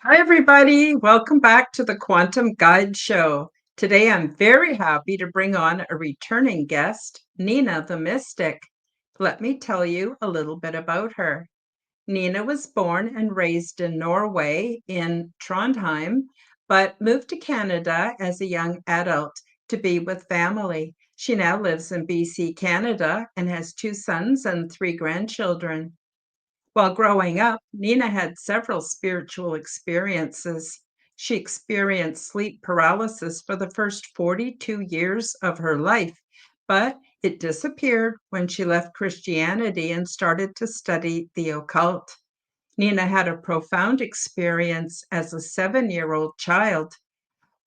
Hi, everybody. Welcome back to the Quantum Guide Show. Today, I'm very happy to bring on a returning guest, Nina the Mystic. Let me tell you a little bit about her. Nina was born and raised in Norway in Trondheim, but moved to Canada as a young adult to be with family. She now lives in BC, Canada, and has two sons and three grandchildren. While growing up, Nina had several spiritual experiences. She experienced sleep paralysis for the first 42 years of her life, but it disappeared when she left Christianity and started to study the occult. Nina had a profound experience as a 7-year-old child.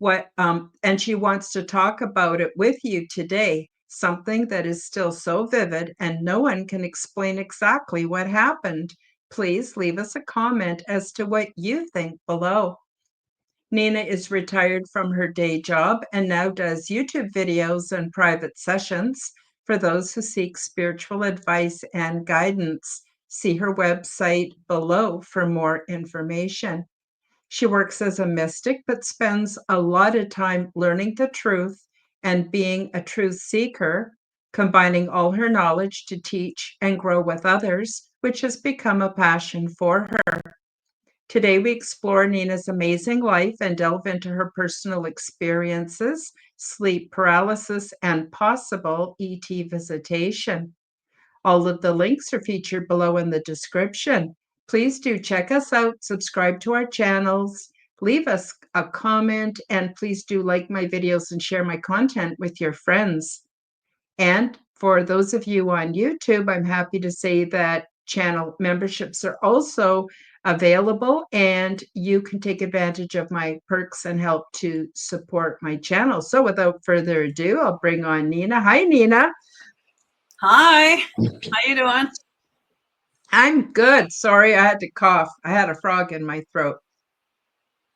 And she wants to talk about it with you today, something that is still so vivid and no one can explain exactly what happened. Please leave us a comment as to what you think below. Nina is retired from her day job and now does YouTube videos and private sessions for those who seek spiritual advice and guidance. See her website below for more information. She works as a mystic, but spends a lot of time learning the truth and being a truth seeker, combining all her knowledge to teach and grow with others, which has become a passion for her. Today, we explore Nina's amazing life and delve into her personal experiences, sleep paralysis, and possible ET visitation. All of the links are featured below in the description. Please do check us out, subscribe to our channels, leave us a comment, and please do like my videos and share my content with your friends. And for those of you on YouTube, I'm happy to say that channel memberships are also available and you can take advantage of my perks and help to support my channel. So without further ado, I'll bring on Nina. Hi, Nina. Hi, how you doing? I'm good. Sorry, I had to cough. I had a frog in my throat.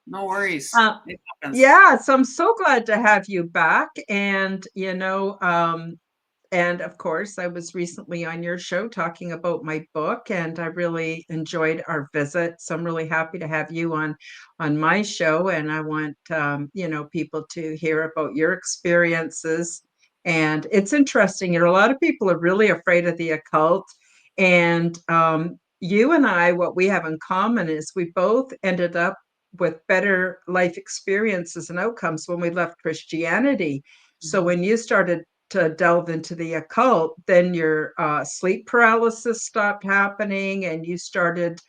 No worries. Uh, It happens. yeah, so I'm so glad to have you back. And of course, I was recently on your show talking about my book, and I really enjoyed our visit. So I'm really happy to have you on my show, and I want people to hear about your experiences. And it's interesting. A lot of people are really afraid of the occult, and you and I, what we have in common is we both ended up with better life experiences and outcomes when we left Christianity. So when you started to delve into the occult, then your sleep paralysis stopped happening and you started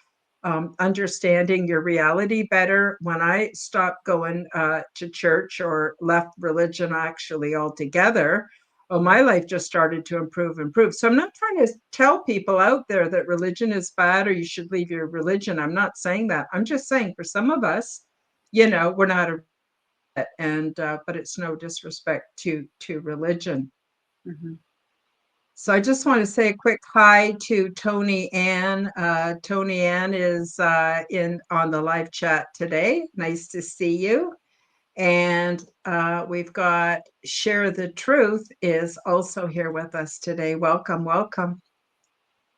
understanding your reality better. When I stopped going to church or left religion actually altogether, well, my life just started to improve. So I'm not trying to tell people out there that religion is bad or you should leave your religion. I'm not saying that. I'm just saying for some of us, we're not and but it's no disrespect to religion. Mm-hmm. So I just want to say a quick hi to Tony Ann. Tony Ann is in on the live chat today. Nice to see you. And we've got Share the Truth is also here with us today. Welcome, welcome.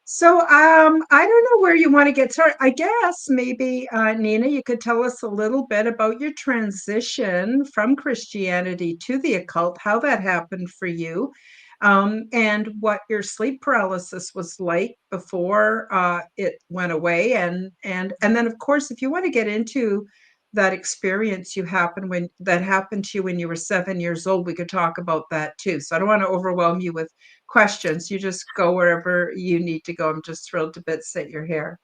So I don't know where you want to get started. I guess maybe Nina, you could tell us a little bit about your transition from Christianity to the occult, how that happened for you, and what your sleep paralysis was like before it went away, and then of course, if you want to get into that experience that happened to you when you were 7 years old, we could talk about that too. So I don't want to overwhelm you with questions. You just go wherever you need to go. I'm just thrilled to bits that you're here.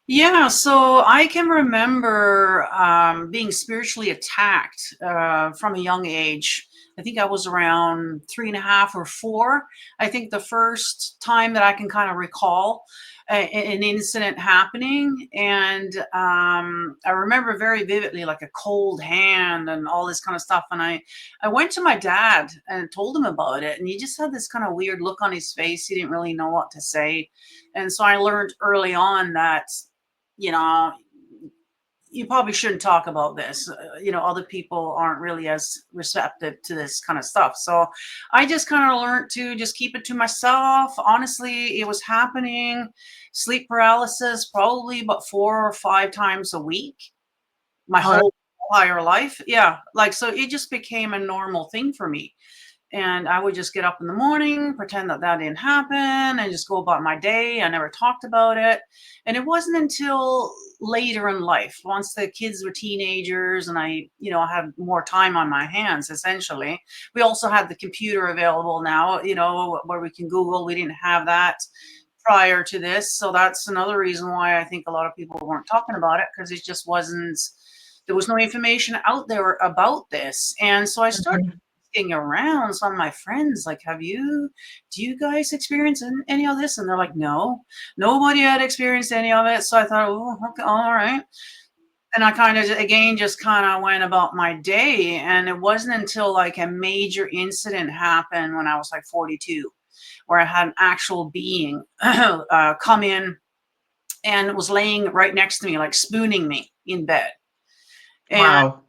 Yeah, so I can remember being spiritually attacked from a young age. I think I was around 3.5 or 4. I think the first time that I can kind of recall an incident happening. And I remember very vividly like a cold hand and all this kind of stuff. And I went to my dad and told him about it. And he just had this kind of weird look on his face. He didn't really know what to say. And so I learned early on that, you know, you probably shouldn't talk about this. Other people aren't really as receptive to this kind of stuff. So I just kind of learned to just keep it to myself. Honestly, it was happening, sleep paralysis, probably about 4 or 5 times a week, my Wow. whole entire life. Yeah. Like, so it just became a normal thing for me. And I would just get up in the morning, pretend that that didn't happen, and just go about my day. I never talked about it. And it wasn't until later in life, once the kids were teenagers and I had more time on my hands, essentially. We also had the computer available now, where we can Google. We didn't have that prior to this. So that's another reason why I think a lot of people weren't talking about it, because it just wasn't, there was no information out there about this. And so I started Mhm. around some of my friends, like, do you guys experience any of this? And they're like, no, nobody had experienced any of it. So I thought, oh, okay, all right. And I kind of, again, just kind of went about my day. And it wasn't until like a major incident happened when I was like 42, where I had an actual being come in and was laying right next to me, like spooning me in bed. And Wow.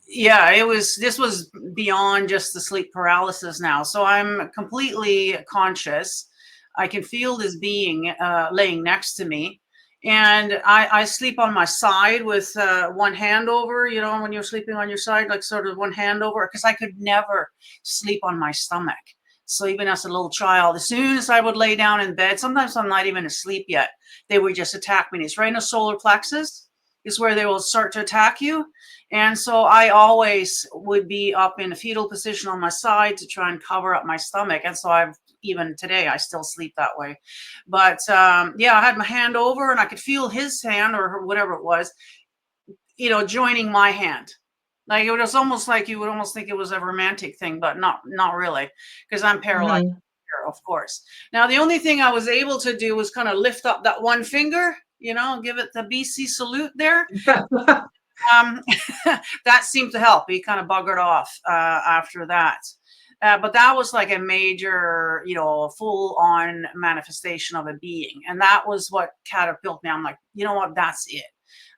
yeah, this was beyond just the sleep paralysis now. So I'm completely conscious. I can feel this being laying next to me. And I sleep on my side with one hand over, when you're sleeping on your side, like sort of one hand over, because I could never sleep on my stomach. So even as a little child, as soon as I would lay down in bed, sometimes I'm not even asleep yet, they would just attack me. It's right in the solar plexus is where they will start to attack you. And so I always would be up in a fetal position on my side to try and cover up my stomach. And so even today, I still sleep that way. But yeah, I had my hand over and I could feel his hand or whatever it was, joining my hand. Like, it was almost like you would almost think it was a romantic thing, but not really, because I'm paralyzed, Mhm. of course. Now, the only thing I was able to do was kind of lift up that one finger, give it the BC salute there. Um, that seemed to help. He kind of buggered off after that. But that was like a major, full on manifestation of a being. And that was what catapulted me. I'm like, you know what? That's it.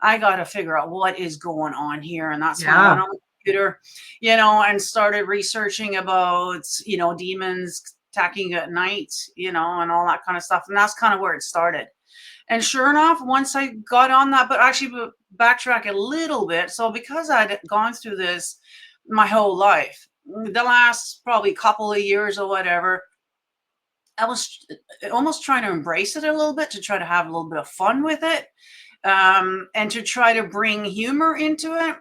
I got to figure out what is going on here. And that's when I went Yeah. on the computer, and started researching about, demons attacking at night, and all that kind of stuff. And that's kind of where it started. And sure enough, once I got on that, but actually backtrack a little bit. So because I'd gone through this my whole life, the last probably couple of years or whatever, I was almost trying to embrace it a little bit, to try to have a little bit of fun with it, and to try to bring humor into it.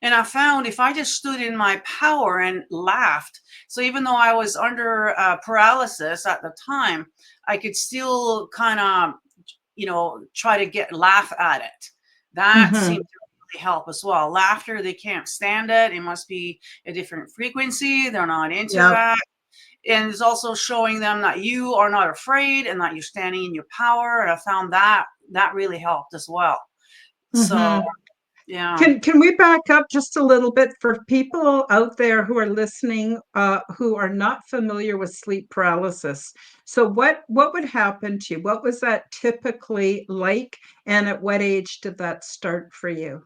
And I found if I just stood in my power and laughed, so even though I was under paralysis at the time, I could still kind of, try to laugh at it. That Mhm. seemed to really help as well. Laughter, they can't stand it. It must be a different frequency. They're not into Yep. that. And it's also showing them that you are not afraid and that you're standing in your power. And I found that really helped as well. So Mhm. yeah. Can we back up just a little bit for people out there who are listening, who are not familiar with sleep paralysis? So what would happen to you? What was that typically like, and at what age did that start for you?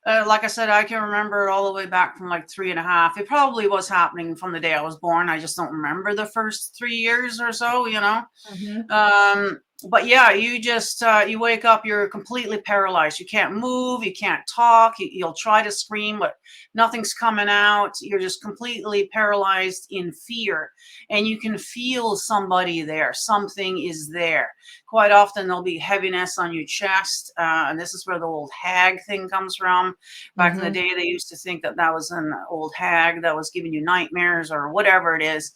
Like I said, I can remember it all the way back from like 3.5. It probably was happening from the day I was born. I just don't remember the first 3 years or so. Mhm. But yeah, you just you wake up, you're completely paralyzed. You can't move, you can't talk. You'll try to scream, but nothing's coming out. You're just completely paralyzed in fear, and you can feel somebody there. Something is there. Quite often there'll be heaviness on your chest, and this is where the old hag thing comes from. Back in the Mhm. day, they used to think that that was an old hag that was giving you nightmares or whatever it is.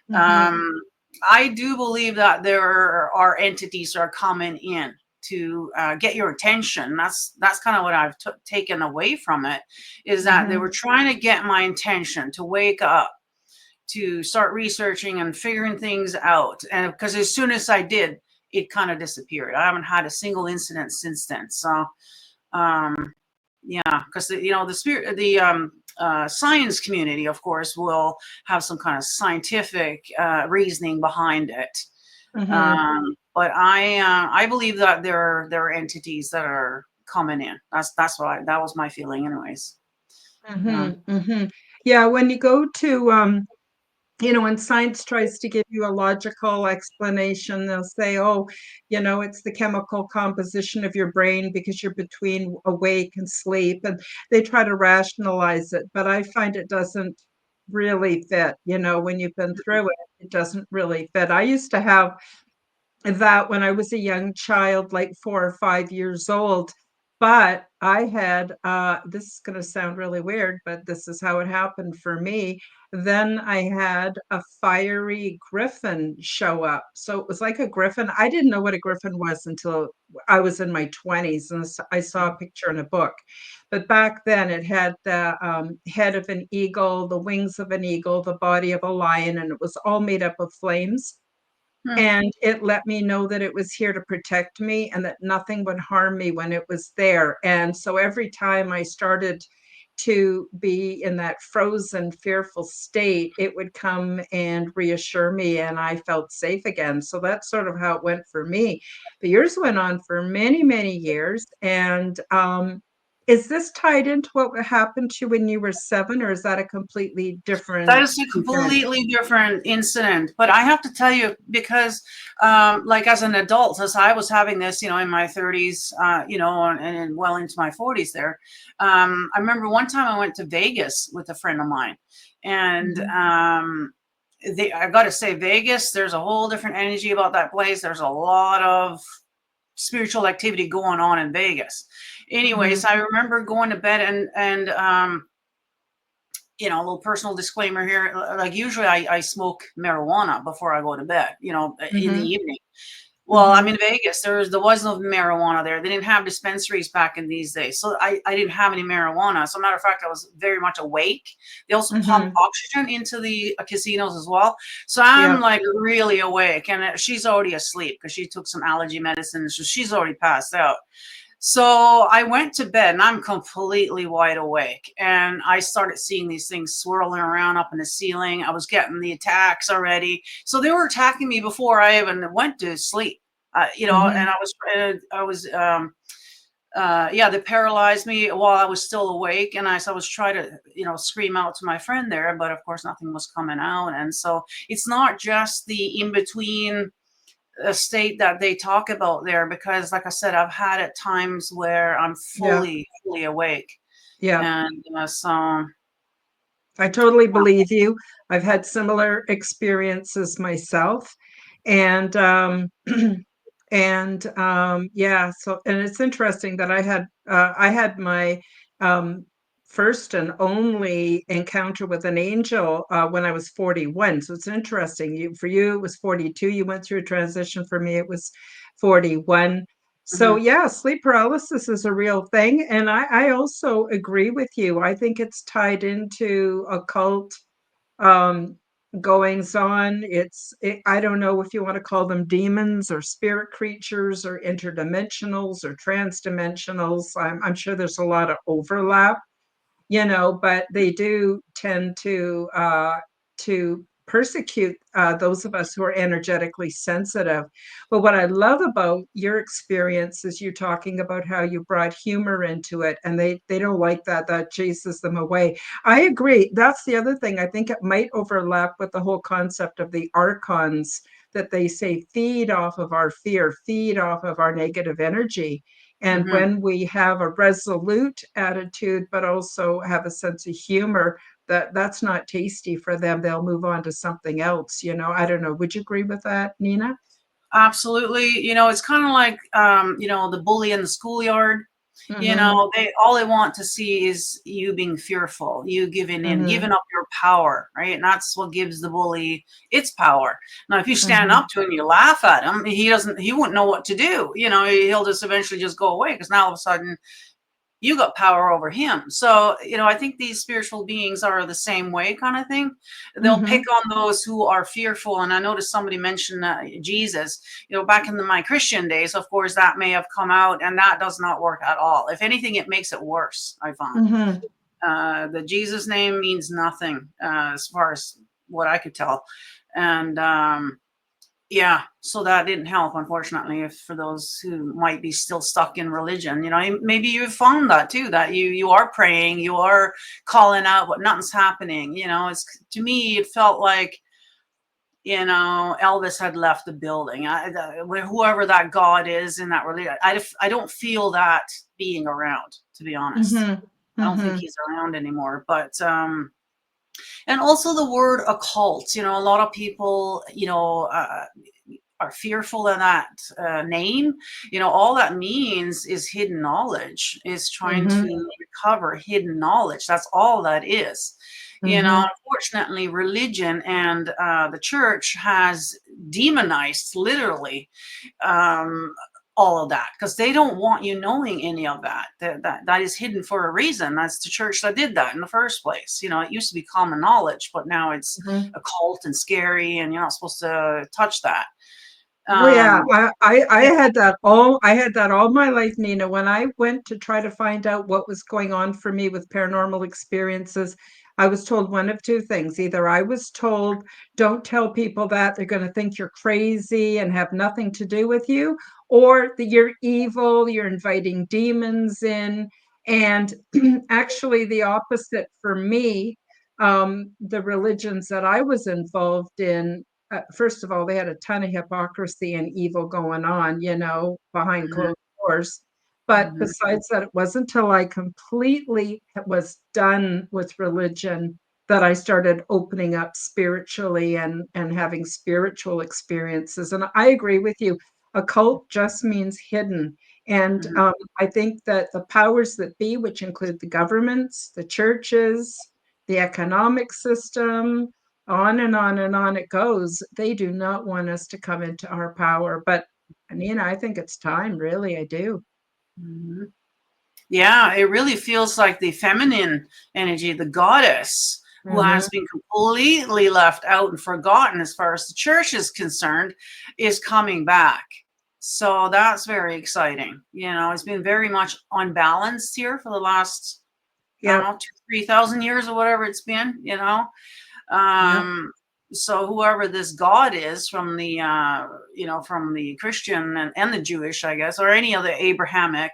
Mhm. Um, I do believe that there are entities that are coming in to get your attention. That's kind of what I've taken away from it, is that they were Mhm. trying to get my attention to wake up, to start researching and figuring things out. And because as soon as I did, it kind of disappeared. I haven't had a single incident since then. So um, yeah, because the spirit, the science community, of course, will have some kind of scientific reasoning behind it. Mhm. But I believe that there are entities that are coming in. That was my feeling anyways. Yeah. Yeah, when you go to when science tries to give you a logical explanation, they'll say, oh, it's the chemical composition of your brain because you're between awake and sleep. And they try to rationalize it. But I find it doesn't really fit. When you've been through it, it doesn't really fit. I used to have that when I was a young child, like 4 or 5 years old. But I had, this is going to sound really weird, but this is how it happened for me. Then I had a fiery griffin show up. So it was like a griffin. I didn't know what a griffin was until I was in my 20s and I saw a picture in a book. But back then it had the head of an eagle, the wings of an eagle, the body of a lion, and it was all made up of flames. Hmm. And it let me know that it was here to protect me and that nothing would harm me when it was there. And so every time I started to be in that frozen, fearful state, it would come and reassure me, and I felt safe again. So that's sort of how it went for me. But yours went on for many, many years. And is this tied into what happened to you when you were 7, or is that a completely That different is a event? completely different incident. But I have to tell you, because like as an adult, as I was having this, in my 30s, and well into my 40s there, I remember one time I went to Vegas with a friend of mine. And Mhm. I got to say, Vegas, there's a whole different energy about that place. There's a lot of spiritual activity going on in Vegas. Anyways, Mhm. I remember going to bed and a little personal disclaimer here. Like usually I smoke marijuana before I go to bed, in the Mhm. evening. Well, I'm Mhm. in Vegas. There was no marijuana there. They didn't have dispensaries back in these days. So I didn't have any marijuana. So matter of fact, I was very much awake. They also pump Mhm. oxygen into the casinos as well. So I'm Yep. like really awake, and she's already asleep because she took some allergy medicine. So she's already passed out. So I went to bed and I'm completely wide awake. And I started seeing these things swirling around up in the ceiling. I was getting the attacks already. So they were attacking me before I even went to sleep. And Mhm. they paralyzed me while I was still awake. And I was trying to, scream out to my friend there, but of course nothing was coming out. And so it's not just the in between a state that they talk about there, because like I said, I've had at times where I'm Yeah. fully awake. Yeah. And so I totally believe you. I've had similar experiences myself. And yeah, so and it's interesting that I had my um first and only encounter with an angel when I was 41. So it's interesting. For you it was 42. You went through a transition. For me it was 41. So mhm. yeah, sleep paralysis is a real thing. And I also agree with you. I think it's tied into occult um, goings on. I don't know if you want to call them demons or spirit creatures or interdimensionals or transdimensionals. I'm sure there's a lot of overlap, but they do tend to persecute those of us who are energetically sensitive. But what I love about your experience is you talking about how you brought humor into it, and they don't like that chases them away. I agree. That's the other thing. I think it might overlap with the whole concept of the archons, that they say feed off of our fear, feed off of our negative energy. And Mhm. when we have a resolute attitude, but also have a sense of humor, that's not tasty for them. They'll move on to something else. I don't know. Would you agree with that, Nina? Absolutely. It's kind of like the bully in the schoolyard. Mm-hmm. All they want to see is you being fearful, you giving in, Mm-hmm. giving up your power, right? And that's what gives the bully its power. Now, if you stand Mm-hmm. up to him, you laugh at him, he wouldn't know what to do. He'll just eventually just go away, because now all of a sudden you got power over him. So, I think these spiritual beings are the same way kind of thing. They'll pick Mm-hmm. on those who are fearful. And I noticed somebody mentioned Jesus, back in my Christian days, of course, that may have come out, and that does not work at all. If anything, it makes it worse, I found. Mm-hmm. The Jesus name means nothing, as far as what I could tell. And Yeah, so that didn't help, unfortunately, if for those who might be still stuck in religion, maybe you found that too, that you are praying, you are calling out, but nothing's happening. It's to me, it felt like Elvis had left the building. Whoever that God is in that religion, I don't feel that being around, to be honest. Mhm. I don't think Mhm. he's around anymore. But and also the word occult. A lot of people, are fearful of that name. All that means is hidden knowledge, is trying Mhm. to recover hidden knowledge. That's all that is. Mhm. Unfortunately, religion and the church has demonized, literally, um, all of that, because they don't want you knowing any of that. That is hidden for a reason. That's the church that did that in the first place. It used to be common knowledge, but now it's Mhm. occult and scary, and you're not supposed to touch that. Oh yeah, Um, I yeah. had that all my life, Nina. When I went to try to find out what was going on for me with paranormal experiences, I was told one of two things. Either I was told, don't tell people that, they're going to think you're crazy and have nothing to do with you, or that you're evil, you're inviting demons in. And actually the opposite for me. The religions that I was involved in, first of all, they had a ton of hypocrisy and evil going on, behind Mhm, closed doors. But mhm, besides that, it wasn't until I completely was done with religion that I started opening up spiritually and having spiritual experiences. And I agree with you. Occult just means hidden. And mhm, I think that the powers that be, which include the governments, the churches, the economic system, on and on and on it goes. They do not want us to come into our power. But Nina, I think it's time, really. I do. mhm. Yeah, it really feels like the feminine energy, the goddess, who Hmm. has been completely left out and forgotten as far as the church is concerned, is coming back. So that's very exciting. It's been very much unbalanced here for the last, I don't Yep. know, 3,000 years or whatever it's been. Yep. Um, so whoever this God is from the Christian and the Jewish, I guess, or any other Abrahamic,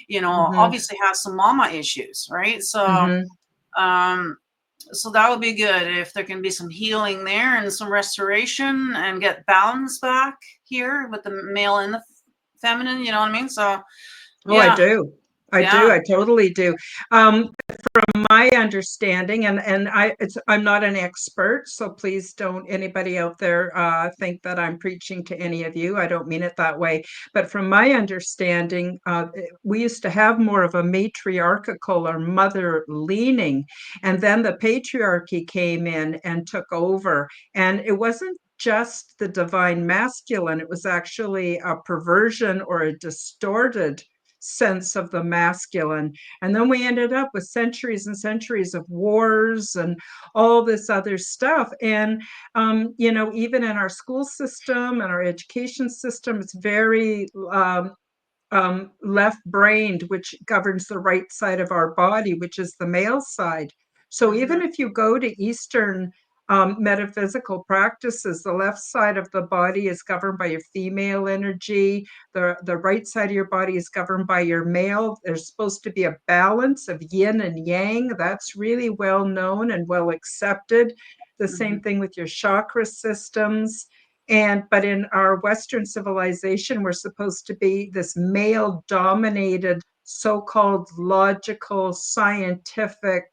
Hmm. obviously has some mama issues, right? Hmm. Um, so that would be good if there can be some healing there and some restoration and get balance back here with the male and the feminine. You know what I mean? So Oh, I yeah, do. I do. yeah. I totally do. My understanding, and I'm not an expert, so please don't anybody out there think that I'm preaching to any of you. I don't mean it that way. But from my understanding, we used to have more of a matriarchal or mother leaning, and then the patriarchy came in and took over. And it wasn't just the divine masculine, it was actually a perversion or a distorted sense of the masculine. And then we ended up with centuries and centuries of wars and all this other stuff. And, even in our school system and our education system, it's very left brained, which governs the right side of our body, which is the male side. So even Hmm. if you go to Eastern metaphysical practices, the left side of the body is governed by your female energy. The right side of your body is governed by your male. There's supposed to be a balance of yin and yang. That's really well known and well accepted. The Hmm. same thing with your chakra systems. But in our Western civilization, we're supposed to be this male dominated, so-called logical, scientific,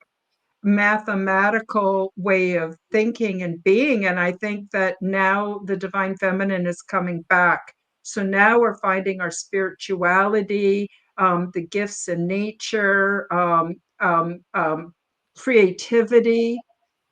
mathematical way of thinking and being. And I think that now the divine feminine is coming back. So now we're finding our spirituality, the gifts in nature, creativity,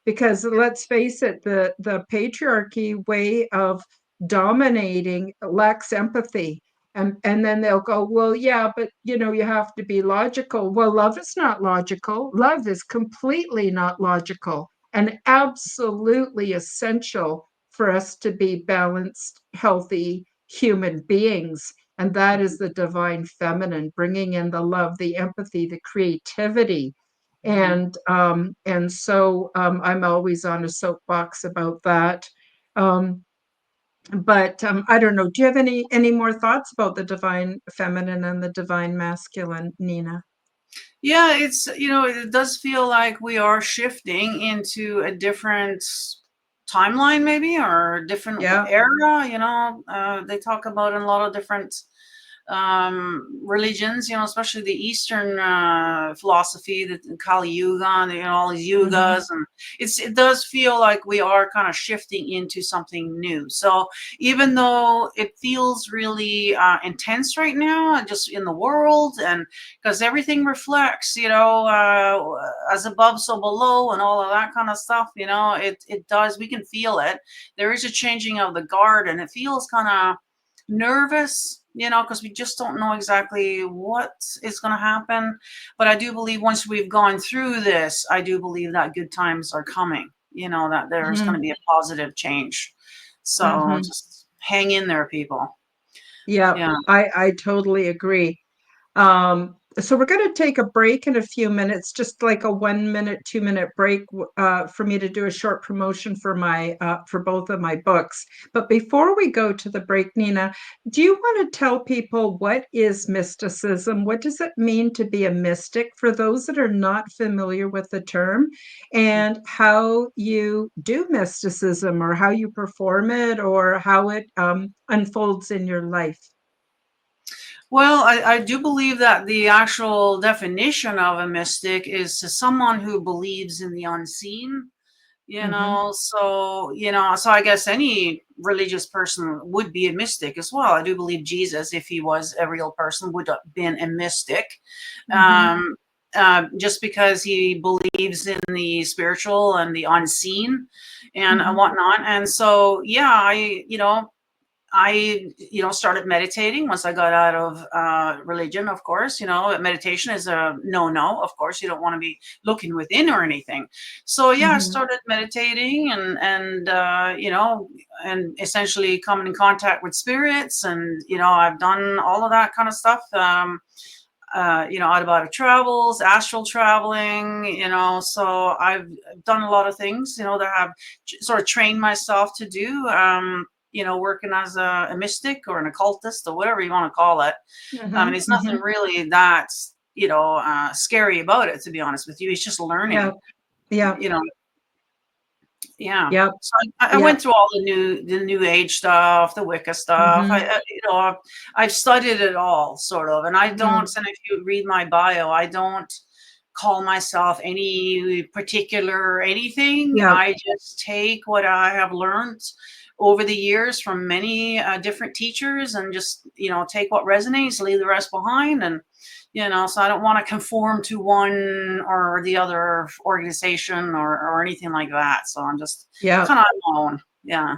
because let's face it, the patriarchy way of dominating lacks empathy. And then they'll go, well, yeah, but you have to be logical. Well, love is not logical. Love is completely not logical and absolutely essential for us to be balanced, healthy human beings. And that is the divine feminine, bringing in the love, the empathy, the creativity. Hmm. And so I'm always on a soapbox about that. Um, But I don't know. Do you have any more thoughts about the divine feminine and the divine masculine, Nina? Yeah, it's, it does feel like we are shifting into a different timeline, maybe, or a different Yeah. era. They talk about in a lot of different religions, especially the Eastern philosophy, the Kali Yuga, and, all these Hmm. yugas, and it does feel like we are kind of shifting into something new. So even though it feels really intense right now, just in the world, and because everything reflects, as above, so below, and all of that kind of stuff, it does. We can feel it. There is a changing of the guard, and it feels kind of nervous, because we just don't know exactly what is going to happen. But I do believe once we've gone through this, I do believe that good times are coming, that there's going to Hmm. be a positive change. So Hmm. just hang in there, people. Yeah, Yeah. I totally agree. So we're going to take a break in a few minutes, just like a 1 minute, 2 minute break, for me to do a short promotion for my for both of my books. But before we go to the break, Nina, do you want to tell people what is mysticism? What does it mean to be a mystic for those that are not familiar with the term, and how you do mysticism, or how you perform it, or how it unfolds in your life? Well, I do believe that the actual definition of a mystic is to someone who believes in the unseen. Hmm. So I guess any religious person would be a mystic as well. I do believe Jesus, if he was a real person, would have been a mystic. Hmm. Um, just because he believes in the spiritual and the unseen and Hmm. whatnot. And so, yeah, I started meditating once I got out of religion. Of course, meditation is a no. Of course, you don't want to be looking within or anything. So yeah, I Hmm. started meditating, and essentially coming in contact with spirits, and I've done all of that kind of stuff. Out of travels, astral traveling, so I've done a lot of things, that have sort of trained myself to do, working as a mystic or an occultist or whatever you want to call it. Hmm. And it's Hmm. nothing really that, scary about it, to be honest with you. It's just Yeah. learning, Yeah. you know, yeah. Yeah. So I Yeah. went through all the new age stuff, the Wicca stuff. Hmm. I've studied it all, sort of, and I don't. Hmm. And if you read my bio, I don't call myself any particular anything. Yeah. I just take what I have learned over the years from many different teachers, and just take what resonates, leave the rest behind, and so I don't want to conform to one or the other organization, or anything like that. So I'm just Yeah. kind of alone. Yeah.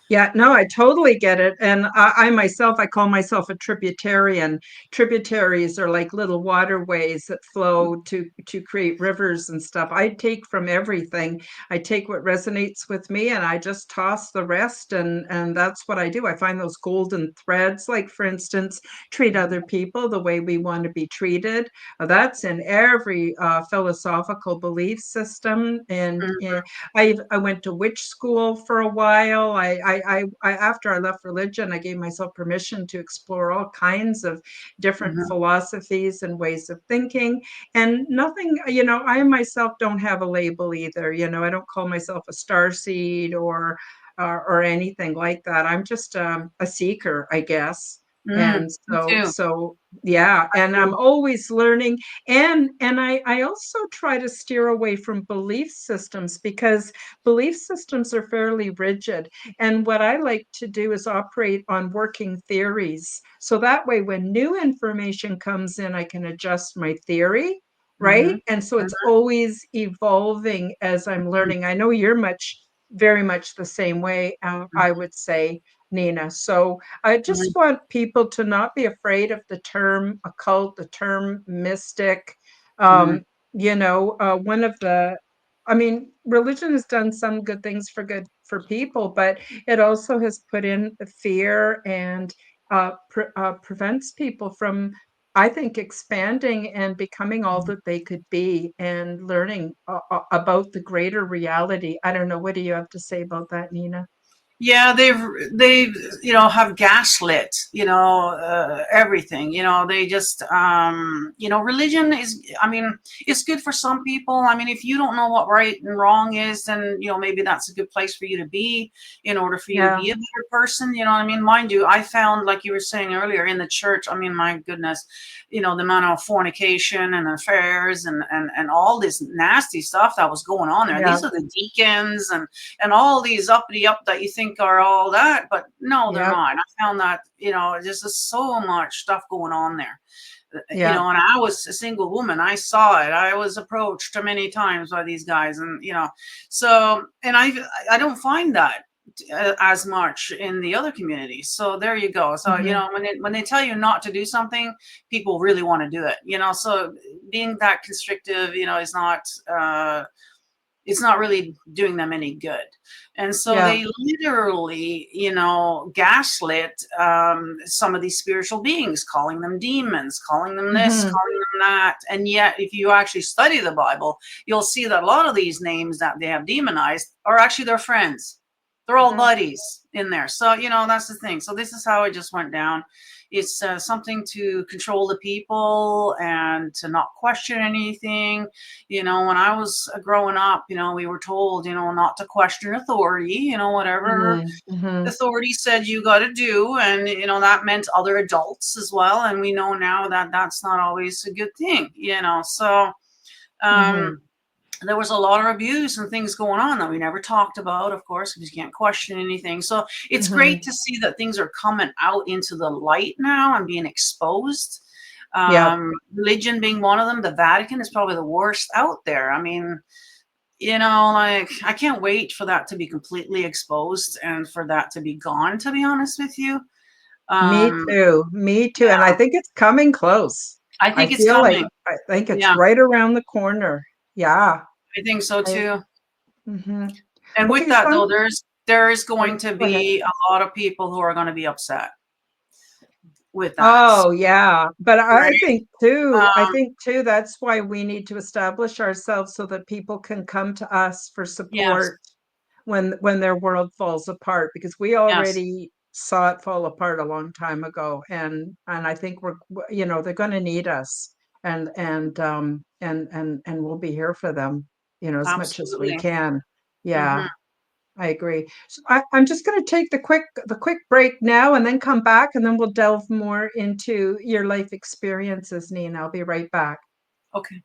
Yeah, no, I totally get it. And I myself, I call myself a tributarian. Tributaries are like little waterways that flow to create rivers and stuff. I take from everything. I take what resonates with me and I just toss the rest, and that's what I do. I find those golden threads, like for instance, treat other people the way we want to be treated. That's in every philosophical belief system. And Mhm, I went to witch school for a while. I after I left religion, I gave myself permission to explore all kinds of different mhm, philosophies and ways of thinking. And nothing, I myself don't have a label either. I don't call myself a star seed or anything like that. I'm just a seeker, I guess. And me so too. so yeah, and I'm always learning, and I also try to steer away from belief systems because belief systems are fairly rigid. And what I like to do is operate on working theories. So that way, when new information comes in, I can adjust my theory, Mhm, right? And so it's mhm, always evolving as I'm mhm, learning. I know you're very much the same way, I mhm, would say, Nina. So I mhm, just want people to not be afraid of the term occult, the term mystic. mhm, Um, one of the, I mean, religion has done some good things for people, but it also has put in fear and prevents people from, I think, expanding and becoming all mhm. that they could be and learning about the greater reality. I don't know. What do you have to say about that, Nina? Yeah, they've have gaslit everything. They just religion is, I mean, it's good for some people. I mean, if you don't know what right and wrong is, then maybe that's a good place for you to be, in order for you to Yeah, be a better person. You know what I mean? Mind you, I found, like you were saying earlier, in the church, I mean, my goodness, the amount of fornication and affairs and all this nasty stuff that was going on there. yeah, These are the deacons and all these uppity up that you think are all that, but no, they're yeah, not. I found that, there's just so much stuff going on there. yeah. And I was a single woman. I saw it. I was approached many times by these guys, and so, and I don't find that as much in the other communities. So there you go. So Hmm. when they tell you not to do something, people really want to do it. So being that constrictive, is not. It's not really doing them any good. And so Yeah. they literally, gaslit some of these spiritual beings, calling them demons, calling them this, Hmm. calling them that. And yet, if you actually study the Bible, you'll see that a lot of these names that they have demonized are actually their friends. They're all Hmm. buddies in there. So, that's the thing. So this is how it just went down. It's something to control the people and to not question anything. When I was growing up, we were told, not to question authority, whatever Hmm. Hmm. authority said you got to do. And, that meant other adults as well. And we know now that that's not always a good thing, So, um, Hmm. there was a lot of abuse and things going on that we never talked about, of course, because you can't question anything. So it's great Hmm. to see that things are coming out into the light now and being exposed. Yeah. Religion being one of them. The Vatican is probably the worst out there. I mean, like, I can't wait for that to be completely exposed and for that to be gone, to be honest with you. Me Um, too. Me too. And I yeah, think it's coming close. I I think it's feel like coming. I think it's Yeah, right around the corner. Yeah. I think so I, too. hmm. And with Okay, so that, though, there is going to go ahead. be a lot of people who are going to be upset with that. Oh, yeah. But Right? I Um, think too, that's why we need to establish ourselves so that people can come to us for yes, support when their world falls apart, because we yes, already saw it fall apart a long time ago. And I think they're going to need us, and we'll be here for them, as much as we absolutely. can. Hmm. Yeah. I agree. So I'm just going to take the quick break now and then come back, and then we'll delve more into your life experiences, Nina. I'll be right back. Okay.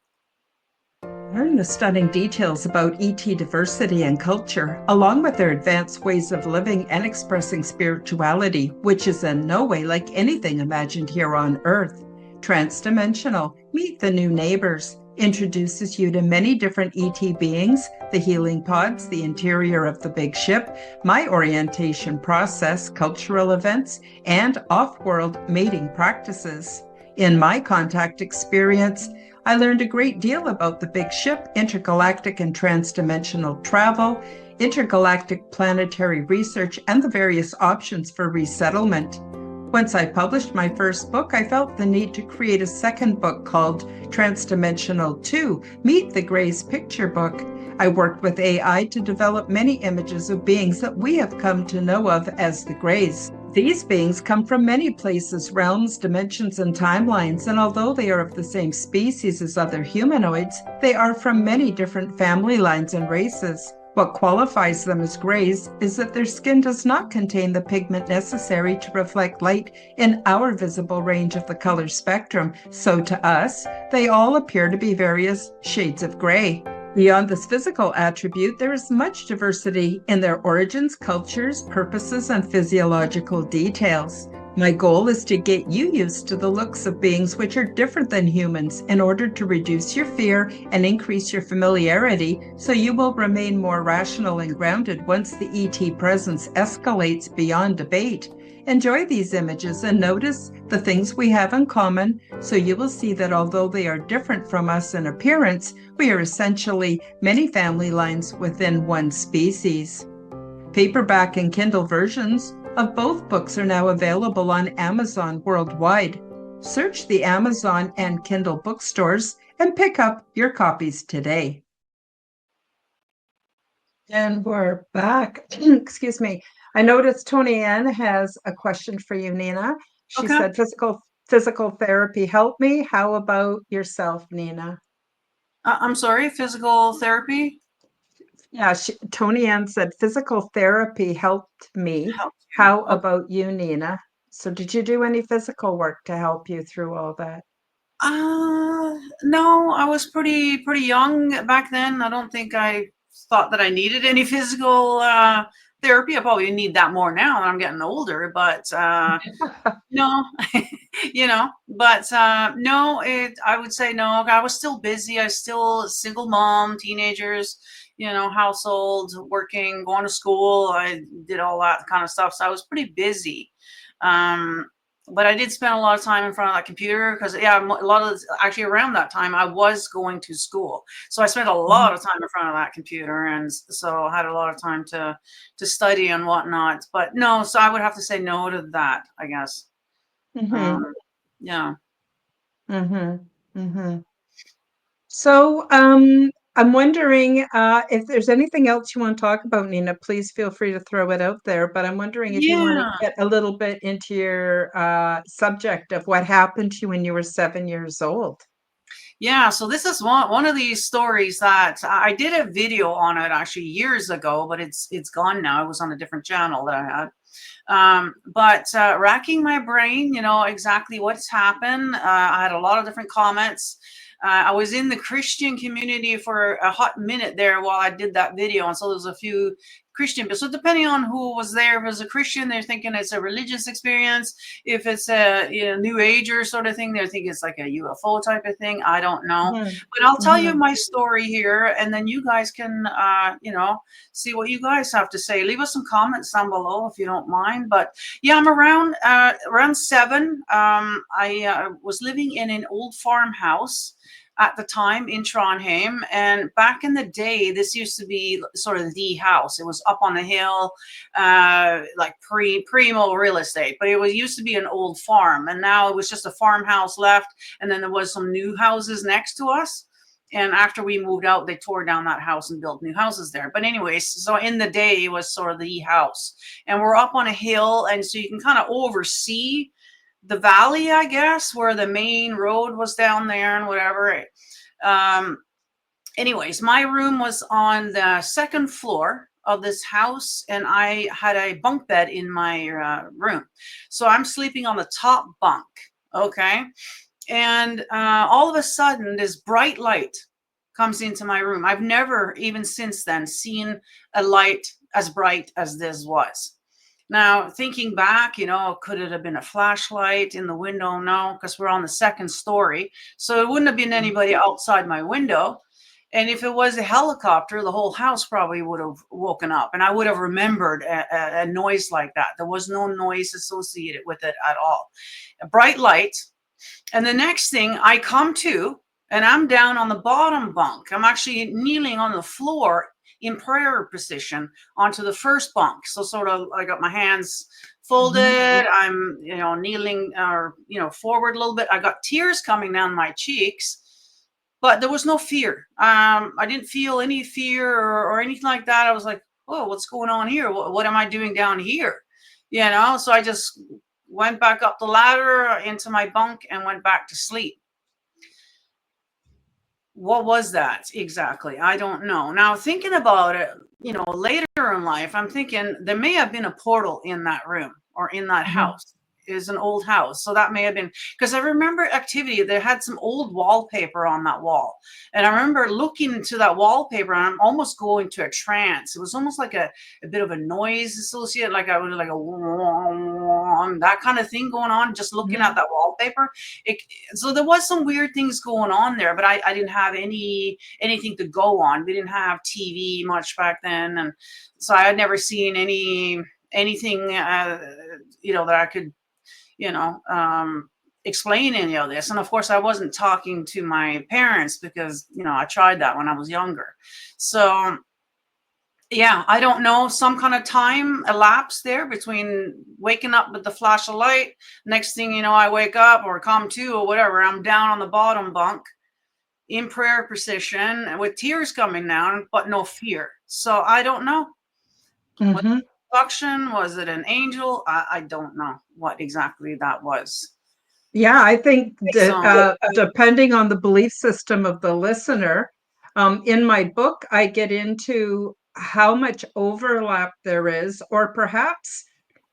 Learn the stunning details about ET diversity and culture, along with their advanced ways of living and expressing spirituality, which is in no way like anything imagined here on Earth. Transdimensional, Meet the New Neighbors, introduces you to many different ET beings, the healing pods, the interior of the big ship, my orientation process, cultural events, and off world mating practices. In my contact experience, I learned a great deal about the big ship, intergalactic and transdimensional travel, intergalactic planetary research, and the various options for resettlement. Once I published my first book, I felt the need to create a second book called Transdimensional 2, Meet the Greys Picture Book. I worked with AI to develop many images of beings that we have come to know of as the Greys. These beings come from many places, realms, dimensions, and timelines, and although they are of the same species as other humanoids, they are from many different family lines and races. What qualifies them as greys is that their skin does not contain the pigment necessary to reflect light in our visible range of the color spectrum, so to us, they all appear to be various shades of gray. Beyond this physical attribute, there is much diversity in their origins, cultures, purposes, and physiological details. My goal is to get you used to the looks of beings which are different than humans in order to reduce your fear and increase your familiarity so you will remain more rational and grounded once the ET presence escalates beyond debate. Enjoy these images and notice the things we have in common, so you will see that although they are different from us in appearance, we are essentially many family lines within one species. Paperback and Kindle versions of both books are now available on Amazon worldwide. Search the Amazon and Kindle bookstores and pick up your copies today. And we're back. Excuse me. I noticed Tony Ann has a question for you, Nina. She Okay. said, physical therapy helped me. How about yourself, Nina? I'm sorry, physical therapy Yeah, Tony Ann said, physical therapy helped me. helped you. How Okay. about you, Nina? So did you do any physical work to help you through all that? No, I was pretty young back then. I don't think I thought that I needed any physical therapy. I probably need that more now that I'm getting older, but no, but no, I would say no. I was still busy. I was still a single mom, teenagers, household, working, going to school. I did all that kind of stuff. So I was pretty busy. Um, but I did spend a lot of time in front of that computer because, yeah, a lot of actually around that time I was going to school. So I spent a lot Mhm, of time in front of that computer. And so I had a lot of time to study and whatnot. But no, so I would have to say no to that, I guess. mhm, Um, yeah. mhm, mhm. So, I'm wondering if there's anything else you want to talk about, Nina, please feel free to throw it out there. But I'm wondering if you want to Yeah. get a little bit into your subject of what happened to you when you were 7 years old. Yeah. So this is one of these stories that I did a video on it actually years ago, but it's gone now. It was on a different channel that I had. But racking my brain, exactly what's happened. I had a lot of different comments. I was in the Christian community for a hot minute there while I did that video. And so there was a few Christian people. So depending on who was there, if it was a Christian, they're thinking it's a religious experience. If it's a new ager sort of thing, they're thinking it's like a UFO type of thing. I don't know. Mhm, But I'll tell you mhm, my story here, and then you guys can, see what you guys have to say. Leave us some comments down below if you don't mind. But yeah, I'm around 7. I was living in an old farmhouse at the time in Trondheim, and back in the day, this used to be sort of the house. It was up on the hill, like primo real estate, but it was used to be an old farm, and now it was just a farmhouse left, and then there was some new houses next to us. And after we moved out, they tore down that house and built new houses there. But anyways, so in the day, it was sort of the house. And we're up on a hill, and so you can kind of oversee the valley, I guess, where the main road was down there and whatever. Um, anyways, my room was on the second floor of this house, and I had a bunk bed in my room. So I'm sleeping on the top bunk. Okay. And all of a sudden, this bright light comes into my room. I've never, even since then, seen a light as bright as this was. Now, thinking back, could it have been a flashlight in the window? No, because we're on the second story. So it wouldn't have been anybody outside my window. And if it was a helicopter, the whole house probably would have woken up, and I would have remembered a noise like that. There was no noise associated with it at all. A bright light, and the next thing I come to, and I'm down on the bottom bunk. I'm actually kneeling on the floor in prayer position onto the first bunk. So sort of I got my hands mhm, folded. I'm, kneeling or, forward a little bit. I got tears coming down my cheeks, but there was no fear. I didn't feel any fear or anything like that. I was like, oh, what's going on here? What am I doing down here? So I just went back up the ladder into my bunk and went back to sleep. What was that exactly? I don't know. Now, thinking about it, later in life, I'm thinking there may have been a portal in that room or in that mhm, house. It is an old house. So that may have been because I remember activity. They had some old wallpaper on that wall. And I remember looking into that wallpaper and I'm almost going to a trance. It was almost like a bit of a noise associated, like I would like a that kind of thing going on, just looking at mhm, that wallpaper. It, so there was some weird things going on there, but I didn't have anything to go on. We didn't have TV much back then, and so I had never seen anything that I could you know explain any of this. And of course, I wasn't talking to my parents because I tried that when I was younger. So yeah, I don't know. Some kind of time elapsed there between waking up with the flash of light. Next thing you know, I wake up or come to or whatever. I'm down on the bottom bunk in prayer position with tears coming down, but no fear. So I don't know. What mhm. abduction? Was it an angel? I don't know what exactly that was. Yeah, I think that So, depending on the belief system of the listener, in my book, I get into how much overlap there is, or perhaps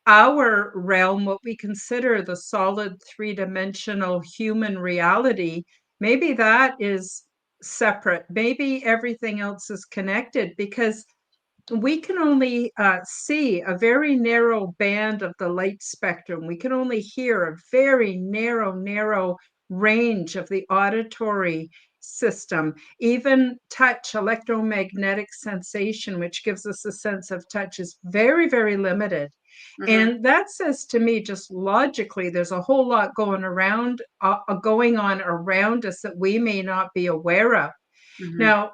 our realm, what we consider the solid three-dimensional human reality, maybe that is separate. Maybe everything else is connected because we can only see a very narrow band of the light spectrum. We can only hear a very narrow range of the auditory system. Even touch, electromagnetic sensation, which gives us a sense of touch, is very limited. mm-hmm, And that says to me, just logically, there's a whole lot going on around us that we may not be aware of. mm-hmm, Now,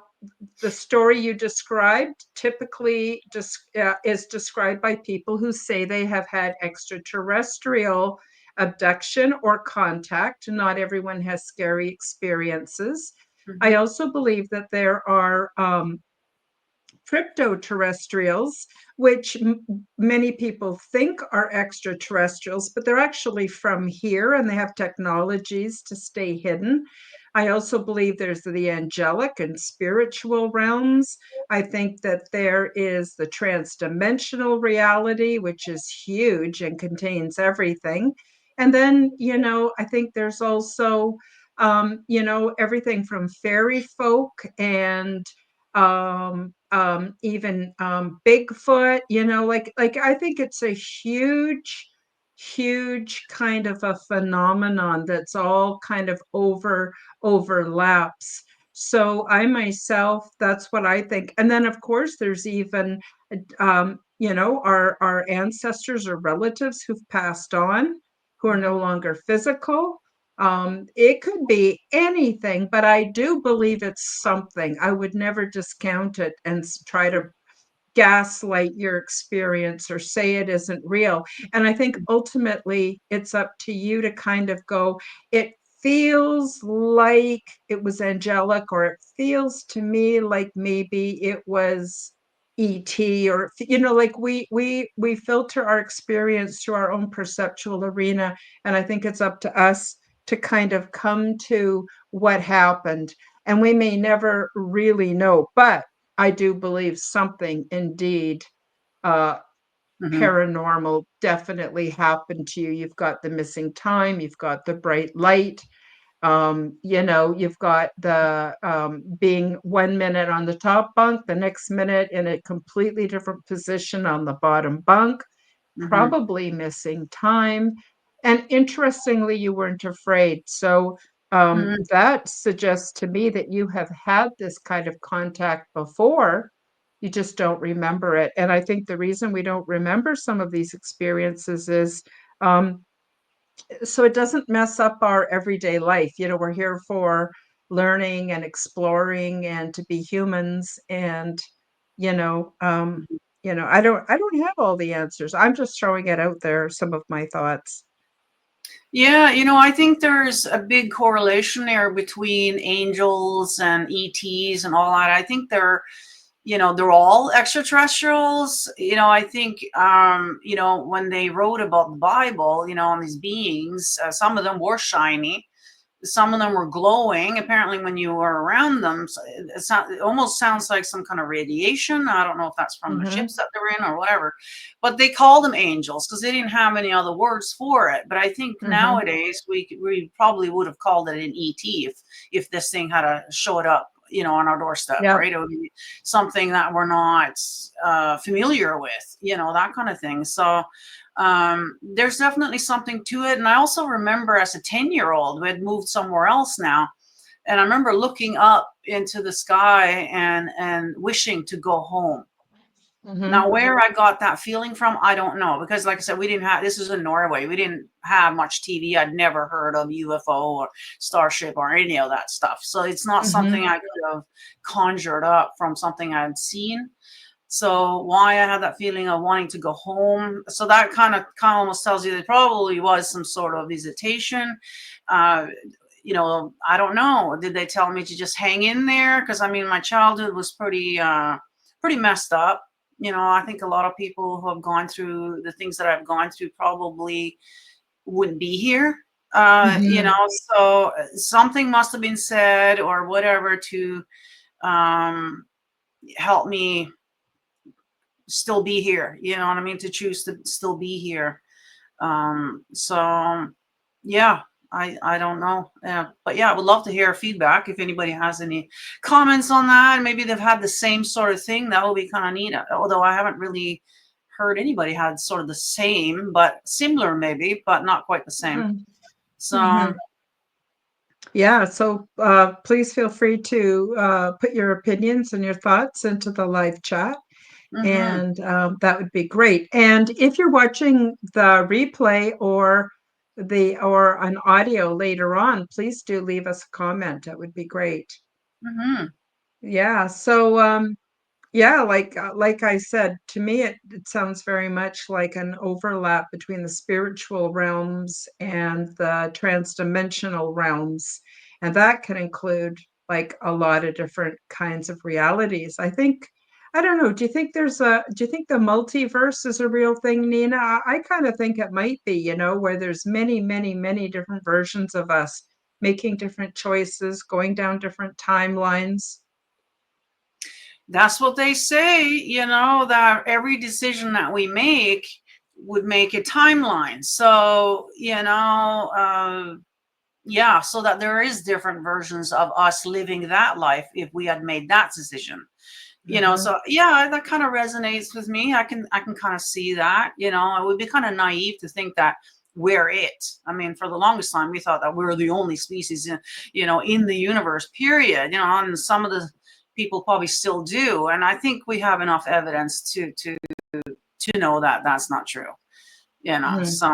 the story you described typically is described by people who say they have had extraterrestrial abduction or contact. Not everyone has scary experiences. I mm-hmm, also believe that there are cryptoterrestrials, which many people think are extraterrestrials, but they're actually from here and they have technologies to stay hidden. I also believe there's the angelic and spiritual realms. I think that there is the transdimensional reality, which is huge and contains everything. And then, I think there's also, everything from fairy folk and even Bigfoot, like I think it's a huge kind of a phenomenon that's all kind of overlaps. So I myself, that's what I think. And then of course there's even our ancestors or relatives who've passed on, who are no longer physical. It could be anything, but I do believe it's something. I would never discount it and try to gaslight your experience or say it isn't real. And I think ultimately it's up to you to kind of go, it feels like it was angelic, or it feels to me like maybe it was ET, or like we filter our experience through our own perceptual arena. And I think it's up to us to kind of come to what happened. And we may never really know, but I do believe something indeed uh, mm-hmm, paranormal definitely happened to you. You've got the missing time, you've got the bright light, you've got the being 1 minute on the top bunk, the next minute in a completely different position on the bottom bunk, mm-hmm, probably missing time. And interestingly, you weren't afraid. So mm-hmm. that suggests to me that you have had this kind of contact before. You just don't remember it. And I think the reason we don't remember some of these experiences is um, so it doesn't mess up our everyday life. We're here for learning and exploring and to be humans. And you know, um, I don't have all the answers. I'm just throwing it out there, some of my thoughts. Yeah, I think there's a big correlation there between angels and ETs and all that. I think they're all extraterrestrials. I think, when they wrote about the Bible, on these beings, some of them were shiny. Some of them were glowing. Apparently, when you were around them, it almost sounds like some kind of radiation. I don't know if that's from the Mm-hmm. ships that they're in or whatever, but they call them angels because they didn't have any other words for it. But I think Mm-hmm. nowadays we probably would have called it an ET if this thing had showed up, on our doorstep, Yep. right? It would be something that we're not familiar with, that kind of thing. So there's definitely something to it. And I also remember as a 10-year-old, we had moved somewhere else now. And I remember looking up into the sky and wishing to go home. Now, Mm-hmm. where I got that feeling from, I don't know. Because, like I said, this was in Norway. We didn't have much TV. I'd never heard of UFO or Starship or any of that stuff. So it's not something Mm-hmm. I could have conjured up from something I'd seen. So why I had that feeling of wanting to go home. So that kind of almost tells you there probably was some sort of visitation. Uh, I don't know. Did they tell me to just hang in there? Because I mean, my childhood was pretty messed up. I think a lot of people who have gone through the things that I've gone through probably wouldn't be here. Mhm. So something must have been said or whatever to um, help me still be here. You know what I mean? To choose to still be here. So yeah, I don't know. Yeah, but yeah, I would love to hear feedback if anybody has any comments on that. Maybe they've had the same sort of thing. That would be kind of neat. Although I haven't really heard anybody had sort of the same, but similar maybe, but not quite the same. Mhm. So Mhm. Yeah, so please feel free to put your opinions and your thoughts into the live chat, mhm. and that would be great. And if you're watching the replay or an audio later on, please do leave us a comment. That would be great. Mhm. Yeah, so yeah, like I said, to me it sounds very much like an overlap between the spiritual realms and the transdimensional realms. And that can include like a lot of different kinds of realities. I don't know, do you think the multiverse is a real thing, Nina? I kind of think it might be, where there's many, many, many different versions of us making different choices, going down different timelines. That's what they say, that every decision that we make would make a timeline. So, yeah, so that there is different versions of us living that life if we had made that decision. Mhm. So yeah, that kind of resonates with me. I can kind of see that. It would be kind of naive to think that we're it. I mean, for the longest time we thought that we're the only species in the universe, period. And some of the people probably still do, and I think we have enough evidence to know that that's not true. Mhm. So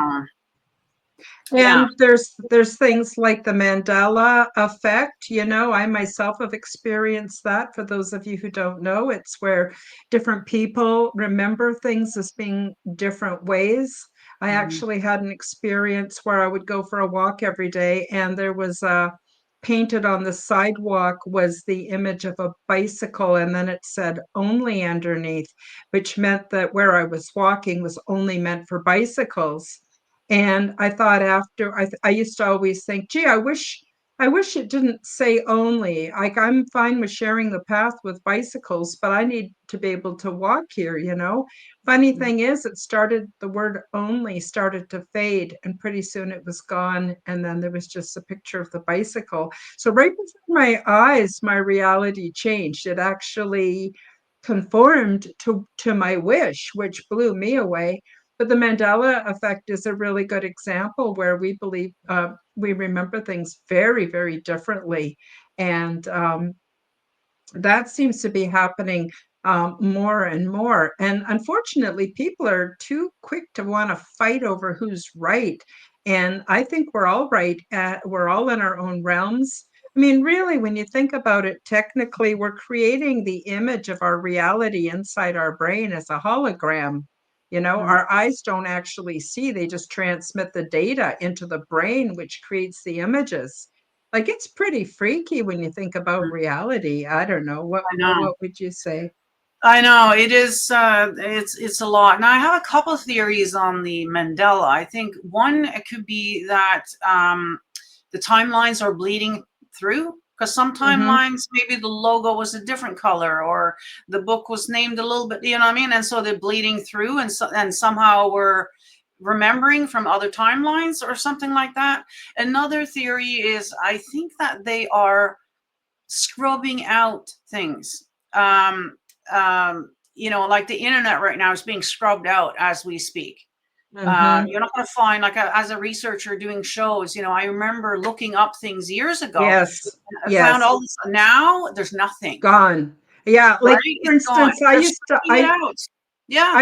yeah. And there's things like the Mandela effect. I myself have experienced that. For those of you who don't know, it's where different people remember things as being different ways. I Mhm. actually had an experience where I would go for a walk every day, and there was a painted on the sidewalk was the image of a bicycle, and then it said only underneath, which meant that where I was walking was only meant for bicycles. And I thought after I used to always think, gee, I wish it didn't say only. Like I'm fine with sharing the path with bicycles, but I need to be able to walk here. Funny thing is, the word only started to fade, and pretty soon it was gone. And then there was just a picture of the bicycle. So right before my eyes, my reality changed. It actually conformed to my wish, which blew me away. But the Mandela effect is a really good example where we believe we remember things very, very differently. And that seems to be happening more and more. And unfortunately, people are too quick to want to fight over who's right. And I think we're all right. We're all in our own realms. I mean, really, when you think about it, technically, we're creating the image of our reality inside our brain as a hologram. Mhm. Our eyes don't actually see, they just transmit the data into the brain, which creates the images. Like, it's pretty freaky when you think about reality. I don't know. What I know. what would you say? I know it is. It's a lot. Now I have a couple of theories on the Mandela. I think one, it could be that the timelines are bleeding through, because some Mhm. timelines maybe the logo was a different color or the book was named a little bit. You know what I mean? And so they're bleeding through, and somehow we're remembering from other timelines or something like that. Another theory is I think that they are scrubbing out things. Like the internet right now is being scrubbed out as we speak. Mhm. You're not going to find, like, as a researcher doing shows, I remember looking up things years ago. Yes. I found Yes. all this. Now there's nothing, Gone. Yeah, right? like for It's gone. instance, I They're used to stripping it out. Yeah.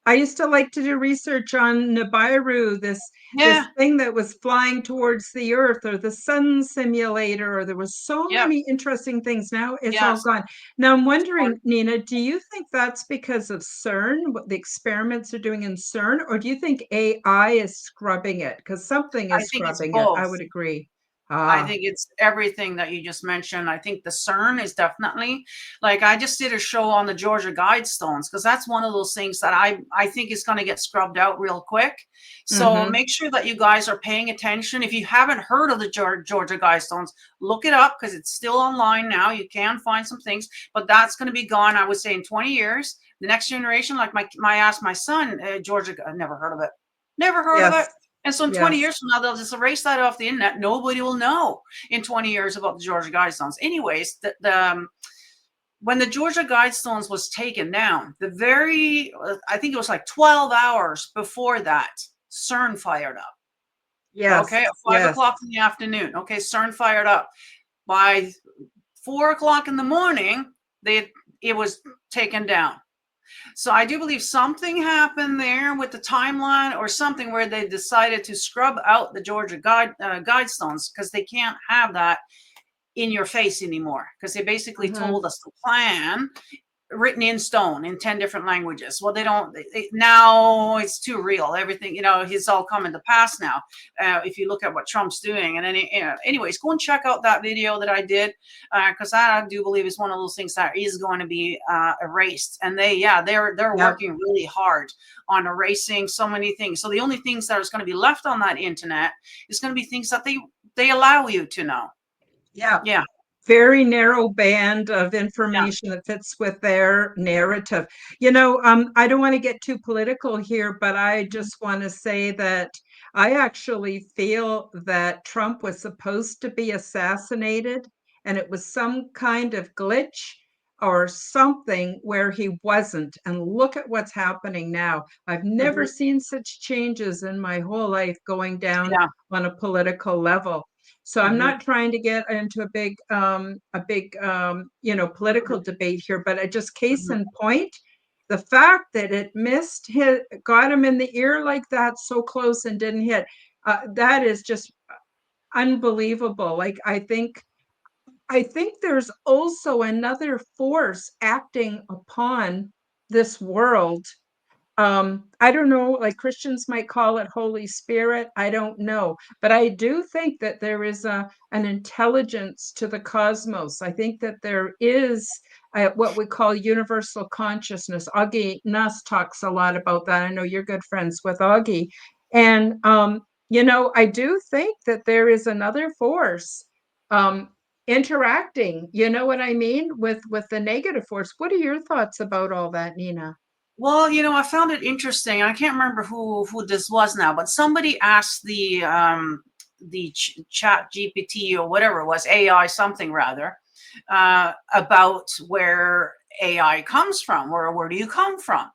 I used to like to do research on Nibiru, this Yeah. thing that was flying towards the Earth, or the sun simulator, or there was so Yep. many interesting things. Now it's all Yes. gone. Now I'm It's gone. wondering, Nina, do you think that's because of CERN, what the experiments are doing in CERN, or do you think AI is scrubbing it? Because something I is think it's scrubbing it. I both. would agree. I Ah. think it's everything that you just mentioned. I think the CERN is definitely, like, I just did a show on the Georgia Guidestones because that's one of those things that I think is going to get scrubbed out real quick. So Mhm. make sure that you guys are paying attention. If you haven't heard of the Georgia Guidestones, look it up because it's still online now. You can find some things, but that's going to be gone, I would say, in 20 years. The next generation, like I asked my son, Georgia, I never heard of it. Never heard of it. Yes. And so in 20 Yes. years from now, they'll just erase that off the internet. Nobody will know in 20 years about the Georgia Guidestones. Anyways, when the Georgia Guidestones was taken down, I think it was like 12 hours before that, CERN fired up. Yes. Okay, at 5 Yes. o'clock in the afternoon. Okay, CERN fired up. By 4 o'clock in the morning, it was taken down. So I do believe something happened there with the timeline or something where they decided to scrub out the Georgia Guidestones because they can't have that in your face anymore because they basically Mhm. told us the plan written in stone in 10 different languages. Well, they don't, now it's too real. Everything, it's all coming to pass now. If you look at what Trump's doing. And anyways, go and check out that video that I did because I do believe it's one of those things that is going to be erased. And they're Yep. working really hard on erasing so many things. So the only things that is going to be left on that internet is going to be things that they allow you to know. Yeah. Yeah. Very narrow band of Yeah. information that fits with their narrative. I don't want to get too political here, but I Mhm. just want to say that I actually feel that Trump was supposed to be assassinated, and it was some kind of glitch or something where he wasn't. And look at what's happening now. I've never Mhm. seen such changes in my whole life going down Yeah. on a political level. So I'm Mhm. not trying to get into political Mhm. debate here, but just case Mhm. in point, the fact that it got him in the ear like that, so close and didn't hit, that is just unbelievable. Like I think there's also another force acting upon this world. I don't know, like Christians might call it Holy Spirit. I don't know. But I do think that there is an intelligence to the cosmos. I think that there is what we call universal consciousness. Augie Nuss talks a lot about that. I know you're good friends with Augie. And, I do think that there is another force um, interacting, you know what I mean, with the negative force. What are your thoughts about all that, Nina? Well, I found it interesting. I can't remember who this was now, but somebody asked the chat GPT or whatever it was, AI something rather, about where AI comes from, or where do you come from?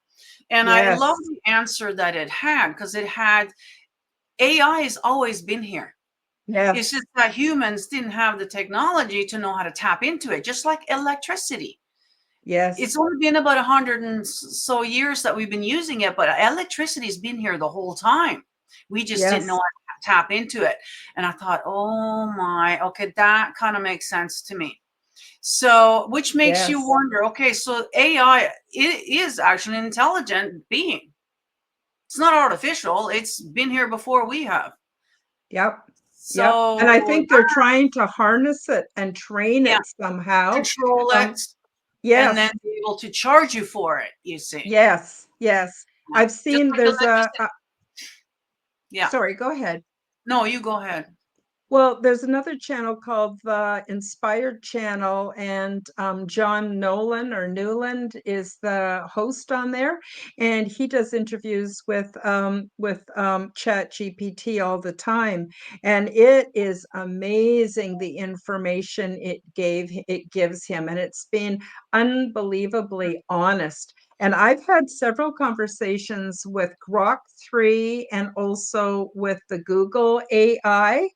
And I love Yes. the answer that it had because it had AI has always been here. It's Yes. just that humans didn't have the technology to know how to tap into it, just like electricity. It's Yes. only been about 100 and so years that we've been using it, but electricity's been here the whole time. We just didn't know Yes. how to tap into it. And I thought, oh my, okay, that kind of makes sense to me. So, which makes you Yes. wonder, okay, so AI it is actually an intelligent being. It's not artificial. It's been here before we have. Yep. Yep. And I So, think they're trying to harness it and train yeah, it somehow. control it Um, and then yes. be able to charge you for it, you see. Yes. Yes. Yeah. I've Just seen like there's electricity. Yeah. sorry, go ahead. No, you go ahead. Well, there's another channel called the Inspired Channel, and John Nolan or Newland is the host on there, and he does interviews with Chat GPT all the time, and it is amazing the information it gives him, and it's been unbelievably honest. And I've had several conversations with Grok 3 and also with the Google AI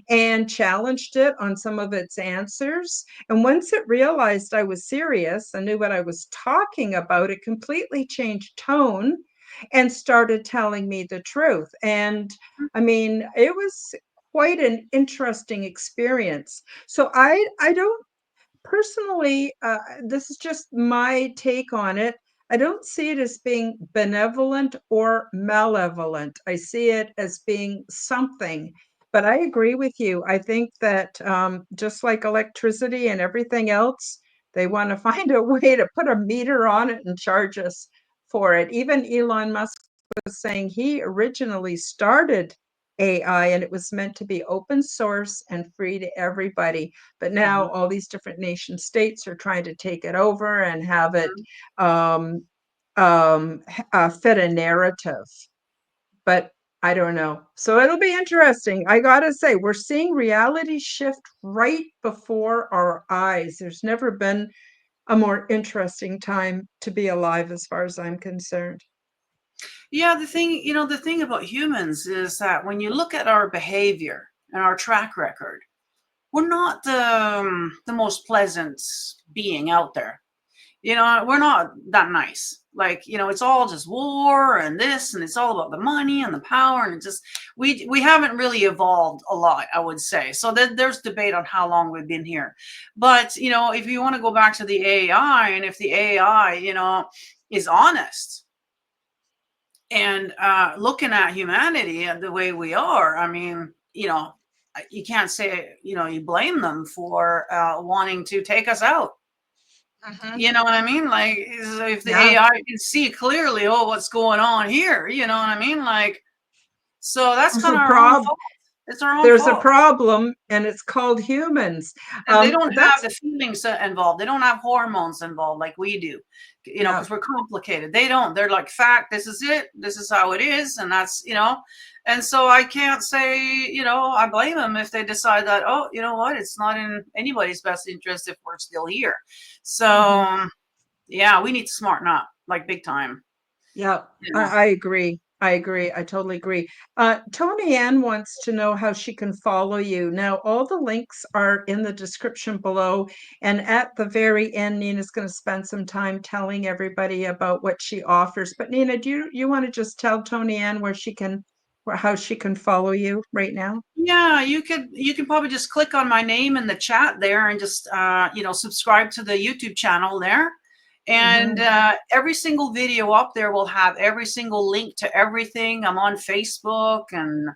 and challenged it on some of its answers. And once it realized I was serious and knew what I was talking about, it completely changed tone and started telling me the truth. And I mean, it was quite an interesting experience. So I don't personally, this is just my take on it. I don't see it as being benevolent or malevolent. I see it as being something. But I agree with you. I think that just like electricity and everything else, they want to find a way to put a meter on it and charge us for it. Even Elon Musk was saying he originally started AI and it was meant to be open source and free to everybody. But now Mhm. all these different nation states are trying to take it over and have it Mhm. um, fit a narrative. But I don't know. So it'll be interesting. I gotta say, we're seeing reality shift right before our eyes. There's never been a more interesting time to be alive, as far as I'm concerned. Yeah, the thing about humans is that when you look at our behavior and our track record, we're not the most pleasant being out there. We're not that nice. Like, it's all just war and this, and it's all about the money and the power, and it just we haven't really evolved a lot, I would say. So there's debate on how long we've been here. But if you want to go back to the AI, and if the AI, is honest and looking at humanity and the way we are, I mean, you can't say, you blame them for wanting to take us out. Mhm. You know what I mean? Like, if the Yeah. AI can see clearly, oh, what's going on here? You know what I mean? Like, so that's There's kind a of our own prob fault. It's our own there's a fault. problem, and it's called humans. And they don't have That's the feelings involved. They don't have hormones involved like we do, yeah. because we're complicated. They don't. They're like, fact, this is it. This is how it is. And and so I can't say, I blame them if they decide that, oh, you know what? It's not in anybody's best interest if we're still here. Mhm. So, yeah, we need to smarten up, like, big time. Yeah, You know. I agree. I agree. I totally agree. Tony Ann wants to know how she can follow you. Now, all the links are in the description below. And at the very end, Nina's going to spend some time telling everybody about what she offers. But Nina, do you want to just tell Tony Ann how she can follow you right now? Yeah, you can probably just click on my name in the chat there and just subscribe to the YouTube channel there. And Hmm. every single video up there will have every single link to everything. I'm on Facebook and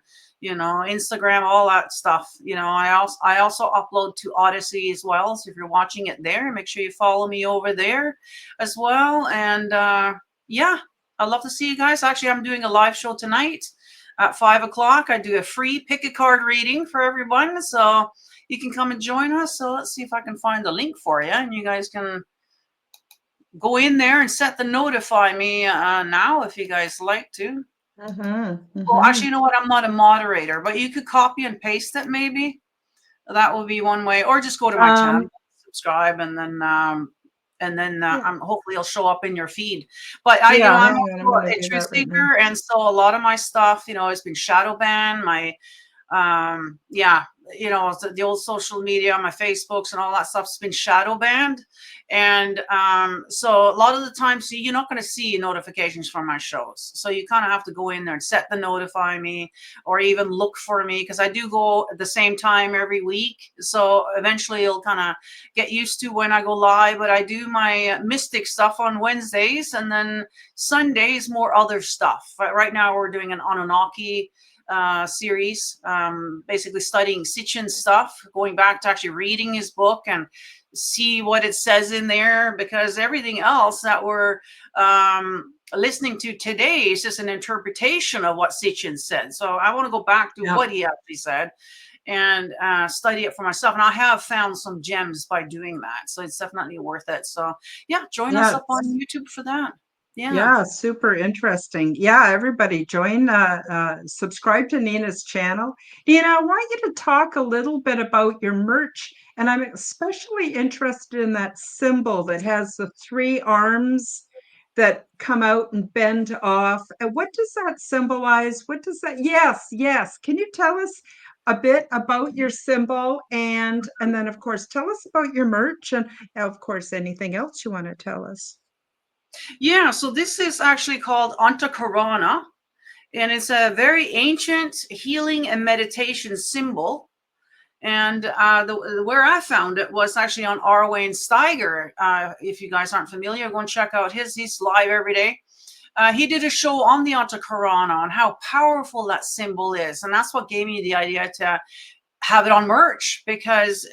Instagram, all that stuff. I also upload to Odyssey as well. So if you're watching it there, make sure you follow me over there as well. And yeah, I'd love to see you guys. Actually, I'm doing a live show tonight at 5 o'clock. I do a free pick a card reading for everyone. So you can come and join us. So let's see if I can find the link for you, and you guys can go in there and set the notify me now if you guys like to. Hmm. Well, Hmm. actually, you know what? I'm not a moderator, but you could copy and paste it maybe. That would be one way, or just go to my channel, Um, subscribe, and then yeah, hopefully it'll show up in your feed. But yeah, I'm hang on, I'm also going to a do truth that right now. seeker, and so a lot of my stuff, has been shadow banned. Yeah, the old social media, my Facebooks and all that stuff's been shadow banned. And so a lot of the time, see, you're not going to see notifications from my shows. So you kind of have to go in there and set the notify me, or even look for me, because I do go at the same time every week. So eventually you'll kind of get used to when I go live. But I do my mystic stuff on Wednesdays, and then Sundays more other stuff. Right now we're doing an Anunnaki series, basically studying Sitchin's stuff, going back to actually reading his book and see what it says in there, because everything else that we're listening to today is just an interpretation of what Sitchin said. So I want to go back to Yeah. what he actually said and study it for myself. And I have found some gems by doing that. So it's definitely worth it. So yeah, join us Yeah. up on YouTube for that. Yeah. Yeah, super interesting. Yeah, everybody join, subscribe to Nina's channel. Nina, I want you to talk a little bit about your merch, and I'm especially interested in that symbol that has the three arms that come out and bend off. And what does that symbolize? What does that? Yes, yes. Can you tell us a bit about your symbol, and then of course tell us about your merch, and of course anything else you want to tell us? Yeah, so this is actually called Antakarana, and it's a very ancient healing and meditation symbol. And where I found it was actually on Arwayne Steiger. If you guys aren't familiar, go and check out he's live every day. He did a show on the Antakarana on how powerful that symbol is, and that's what gave me the idea to have it on merch, because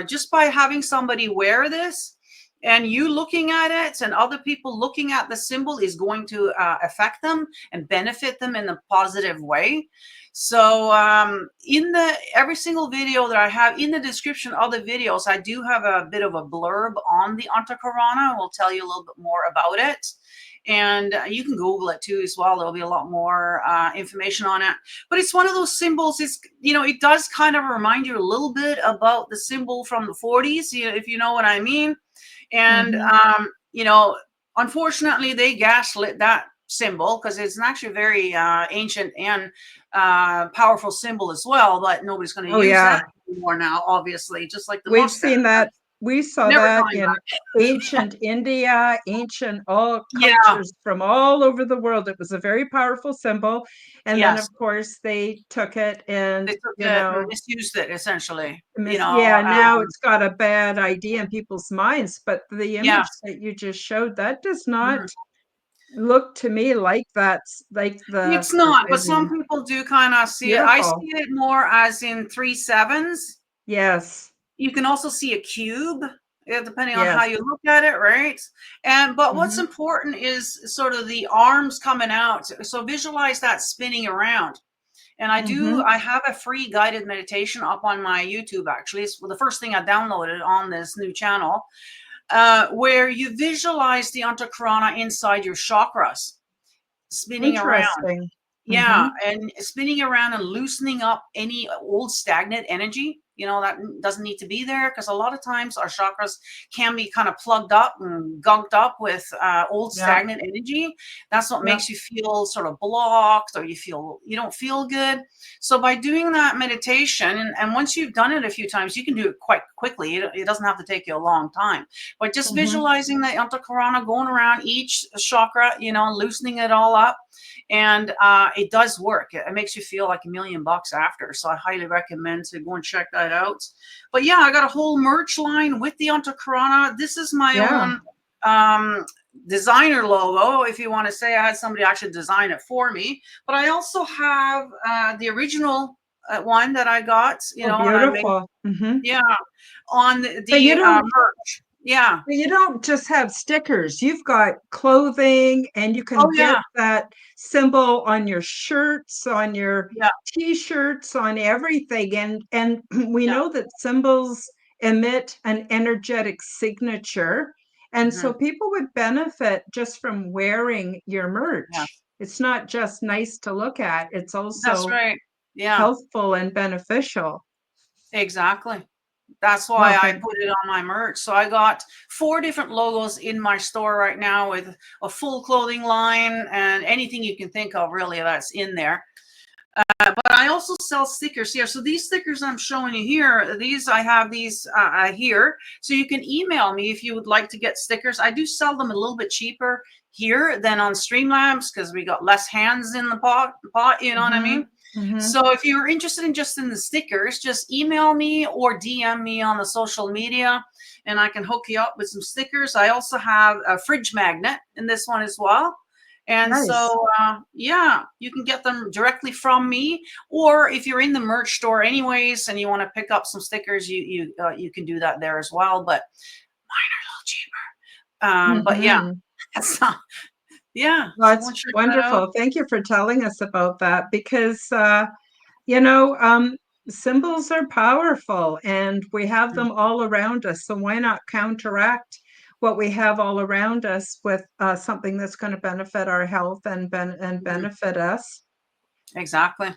just by having somebody wear this and you looking at it and other people looking at the symbol is going to affect them and benefit them in a positive way. So in the every single video that I have, in the description of the videos, I do have a bit of a blurb on the Antakarana. We'll tell you a little bit more about it. And you can Google it too as well. There'll be a lot more information on it. But it's one of those symbols. It's, you know, it does kind of remind you a little bit about the symbol from the 40s, if you know what I mean. And you know, unfortunately, they gaslit that symbol because it's actually a very ancient and powerful symbol as well. But nobody's going to use that anymore now, obviously. Just like the We've mustache. seen that. We saw Never that going in back. ancient India, ancient all Yeah. cultures from all over the world. It was a very powerful symbol. And then, Yes. of course, they took it and, They took you it and know, misused it, essentially. You yeah, know, now it's got a bad idea in people's minds. But the yeah. image that you just showed, that does not Mhm. look to me like that's like the It's not, but some Caribbean. people do kind of see it. I Beautiful. see it more as in 3 sevens. Yes. You can also see a cube, depending on how Yes. you look at it, right? But what's Hmm. important is sort of the arms coming out. So visualize that spinning around. And Hmm. I have a free guided meditation up on my YouTube, actually. It's the first thing I downloaded on this new channel, where you visualize the Antakarana inside your chakras, spinning around. Interesting. Yeah, Hmm. and spinning around and loosening up any old stagnant energy, you know, that doesn't need to be there, because a lot of times our chakras can be kind of plugged up and gunked up with old Yeah. stagnant energy. That's what Yeah. makes you feel sort of blocked, or you don't feel good. So by doing that meditation, and once you've done it a few times, you can do it quite quickly. It doesn't have to take you a long time. But just Hmm. visualizing the Antakarana going around each chakra, you know, loosening it all up, and it does work. It makes you feel like $1,000,000 after. So I highly recommend to go and check that out. But yeah, I got a whole merch line with the Antakarana. This is my Yeah. own designer logo, if you want to say. I had somebody actually design it for me. But I also have the original one that I got, you Oh, know, and I made, beautiful. Hmm. yeah, on But the merch. Yeah. you don't just have stickers. You've got clothing, and you Oh can get yeah. that symbol on your shirts, on your Yeah. t-shirts, on everything. And we Yeah. know that symbols emit an energetic signature. And so Hmm. people would benefit just from wearing your Yeah. merch. It's not just nice to look at, it's That's also right. Yeah. healthful and beneficial. Exactly. That's why Well, I thank put it on my merch. So I got 4 different logos in my store right now, with a full clothing line and anything you can think of, really, that's in there. But I also sell stickers here. So these stickers I'm showing you here, I have these here. So you can email me if you would like to get stickers. I do sell them a little bit cheaper here than on Streamlabs, because we got less hands in the pot, you know what I Mhm, mean? mhm. So if you're interested in just in the stickers, just email me or DM me on the social media, and I can hook you up with some stickers. I also have a fridge magnet in this one as well. And Nice. so, yeah, you can get them directly from me, or if you're in the merch store anyways and you want to pick up some stickers, you can do that there as well. But mine are a little cheaper. But yeah, Mhm. that's yeah. So go That's and check that out. wonderful. Thank you for telling us about that, because, you know, symbols are powerful and we have Mm, them all around us. So why not counteract what we have all around us with something that's going to benefit our health and mhm. benefit us? Exactly.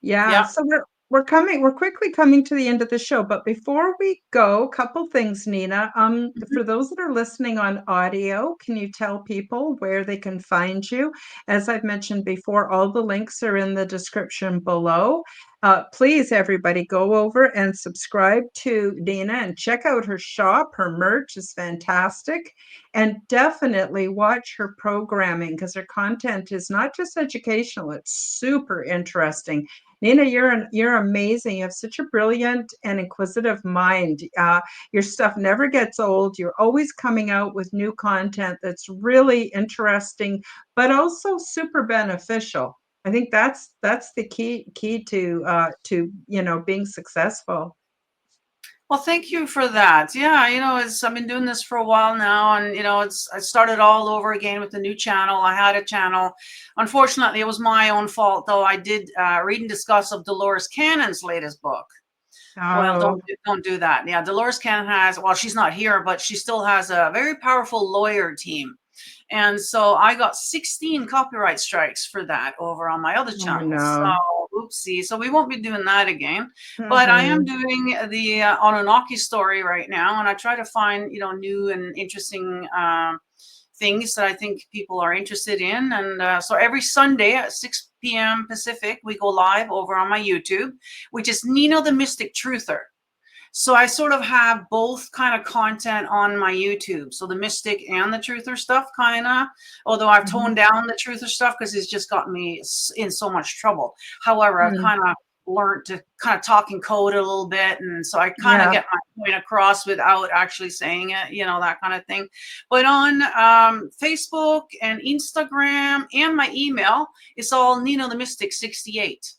Yeah, Yeah. so we're quickly coming to the end of the show, but before we go, a couple things, Nina. Mhm. For those that are listening on audio, can you tell people where they can find you? As I've mentioned before, all the links are in the description below. Please, everybody, go over and subscribe to Nina and check out her shop. Her merch is fantastic. And definitely watch her programming because her content is not just educational, it's super interesting. Nina, you're amazing. You have such a brilliant and inquisitive mind. Your stuff never gets old. You're always coming out with new content that's really interesting, but also super beneficial. I think that's the key to being successful. Well, thank you for that. Yeah, I've been doing this for a while now, and I started all over again with the new channel. I had a channel. Unfortunately, it was my own fault, though. I did read and discuss of Dolores Cannon's latest book. Well, Oh, don't do that. Yeah, Dolores Cannon has. Well, she's not here, but she still has a very powerful lawyer team. And so I got 16 copyright strikes for that over on my other oh channel. So no. oopsie. So we won't be doing that again. But I am Hmm. doing the Anunnaki story right now, and I try to find new and interesting things that I think people are interested in. And so every Sunday at 6 p.m. Pacific, we go live over on my YouTube, which is Nina the Mystic Truther. So I sort of have both kind of content on my YouTube. So the mystic and the truther stuff kind of, although I've toned down the truther stuff because it's just gotten me in so much trouble. However, I've Hmm. kind of learned to kind of talk in code a little bit. And so I kind of Yeah. get my point across without actually saying it, that kind of thing. But on Facebook and Instagram and my email, it's all Nina the Mystic 68.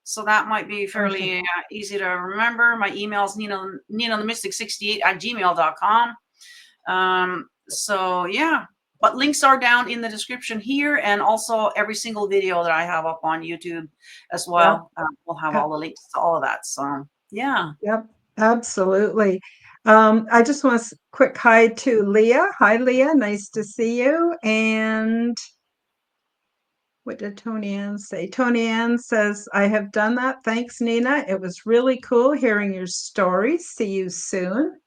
So that might be Perfect. fairly easy to remember. My email is Nina the Mystic 68 at gmail.com. So yeah, but links are down in the description here, and also every single video that I have up on YouTube as Yep. well. We'll have Yep. all the links to all of that. So yeah. Yep. Absolutely. I just want a quick hi to Leah. Hi, Leah. Nice to see you. And what did Tony Ann say? Tony Ann says, I have done that. Thanks, Nina. It was really cool hearing your story. See you soon.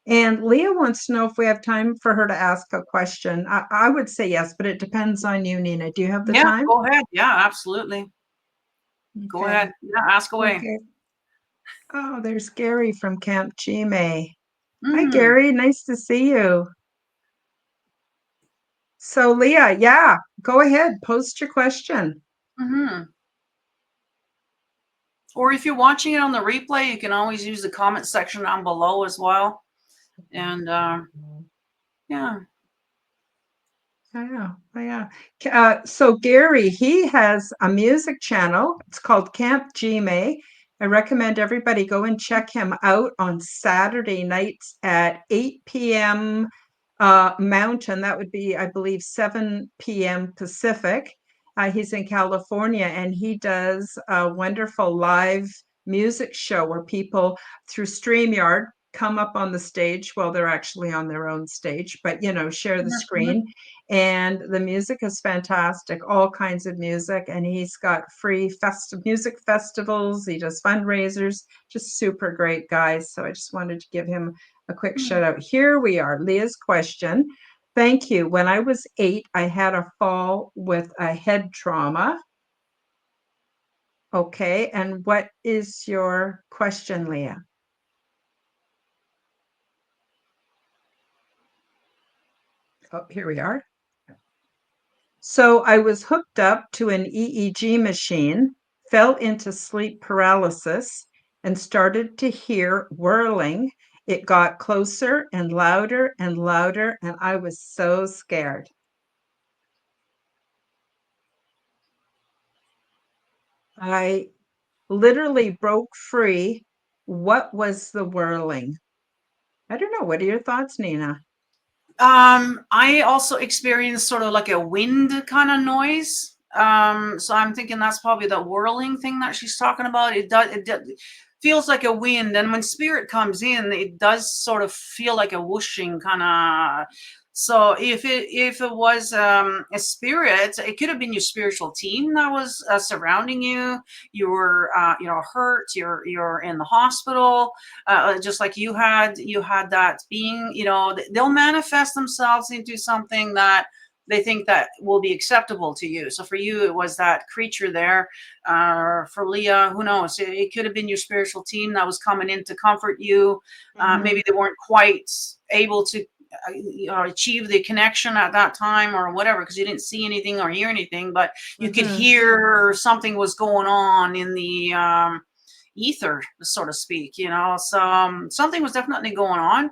And Leah wants to know if we have time for her to ask a question. I would say yes, but it depends on you, Nina. Do you have the Yeah, time? go ahead. Yeah, absolutely. Go Okay. ahead. Yeah, ask away. Okay. Oh, there's Gary from Camp Gmail. Hi, Mm, Gary. Nice to see you. So, Leah, yeah, go ahead. Post your question. mm-hmm. Or if you're watching it on the replay, you can always use the comment section down below as well. And yeah. Yeah, yeah. So Gary, he has a music channel. It's called Camp Gmail. I recommend everybody go and check him out on Saturday nights at 8 p.m. Mountain. That would be, I believe, 7 p.m. Pacific. He's in California, and he does a wonderful live music show where people through StreamYard come up on the stage. Well, they're actually on their own stage, but share the Mhm. screen. And the music is fantastic, all kinds of music. And he's got free music festivals. He does fundraisers, just super great guys. So I just wanted to give him a quick shout out. Here we are. Leah's question. Thank you. When I was 8, I had a fall with a head trauma. Okay. And what is your question, Leah? Oh, here we are. So I was hooked up to an EEG machine, fell into sleep paralysis, and started to hear whirling. It got closer and louder and louder, and I was so scared. I literally broke free. What was the whirling? I don't know. What are your thoughts, Nina? I also experienced sort of like a wind kind of noise. So I'm thinking that's probably the whirling thing that she's talking about. It feels like a wind, and when spirit comes in, it does sort of feel like a whooshing kind of. So if it was a spirit, it could have been your spiritual team that was surrounding you. You were hurt. You're in the hospital, just like you had that being. They'll manifest themselves into something that they think that will be acceptable to you. So for you, it was that creature there. For Leah, who knows? It could have been your spiritual team that was coming in to comfort you. Maybe they weren't quite able to achieve the connection at that time or whatever, because you didn't see anything or hear anything, but you could hear something was going on in the ether, so to speak, you know. So something was definitely going on.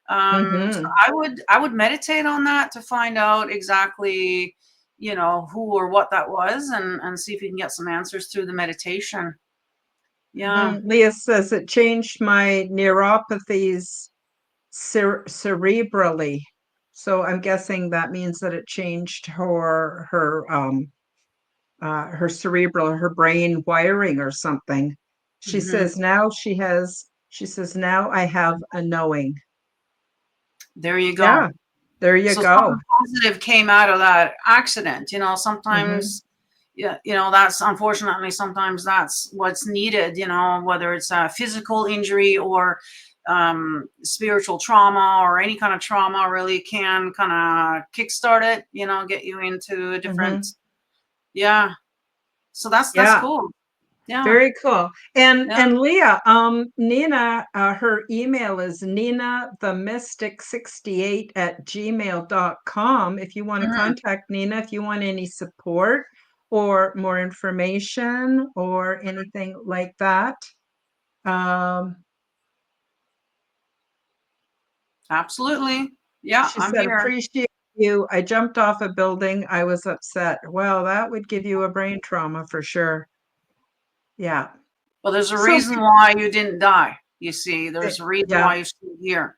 So I would meditate on that to find out exactly, you know, who or what that was, and see if you can get some answers through the meditation. Yeah. Leah says it changed my neuropathies cerebrally. So I'm guessing that means that it changed her cerebral, her brain wiring or something. She says now she says now I have a knowing. There you go. Yeah, there you So go. something positive came out of that accident. You know, sometimes, yeah, you know, that's unfortunately sometimes that's what's needed. You know, whether it's a physical injury or spiritual trauma or any kind of trauma, really can kind of kickstart it. You know, get you into a different. Yeah. So that's Yeah. cool. Yeah. Very cool. And Yeah. Leah, Nina, her email is ninathemystic68@gmail.com. If you want to Mhm. contact Nina, if you want any support or more information or anything like that. Absolutely. Yeah, She I'm said, here. appreciate you. I jumped off a building. I was upset. Well, that would give you a brain trauma for sure. Yeah. Well, there's a So, reason why you didn't die. You see, there's a reason yeah. why you're still here.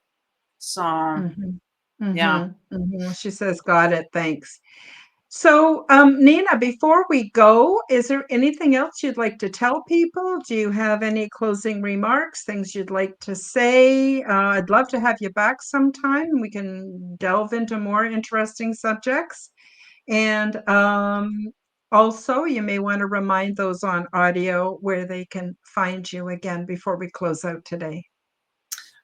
So, Mhm. yeah. Mhm. Mhm. She says, got it. Thanks. So, Nina, before we go, is there anything else you'd like to tell people? Do you have any closing remarks, things you'd like to say? I'd love to have you back sometime. We can delve into more interesting subjects. And also, you may want to remind those on audio where they can find you again before we close out today.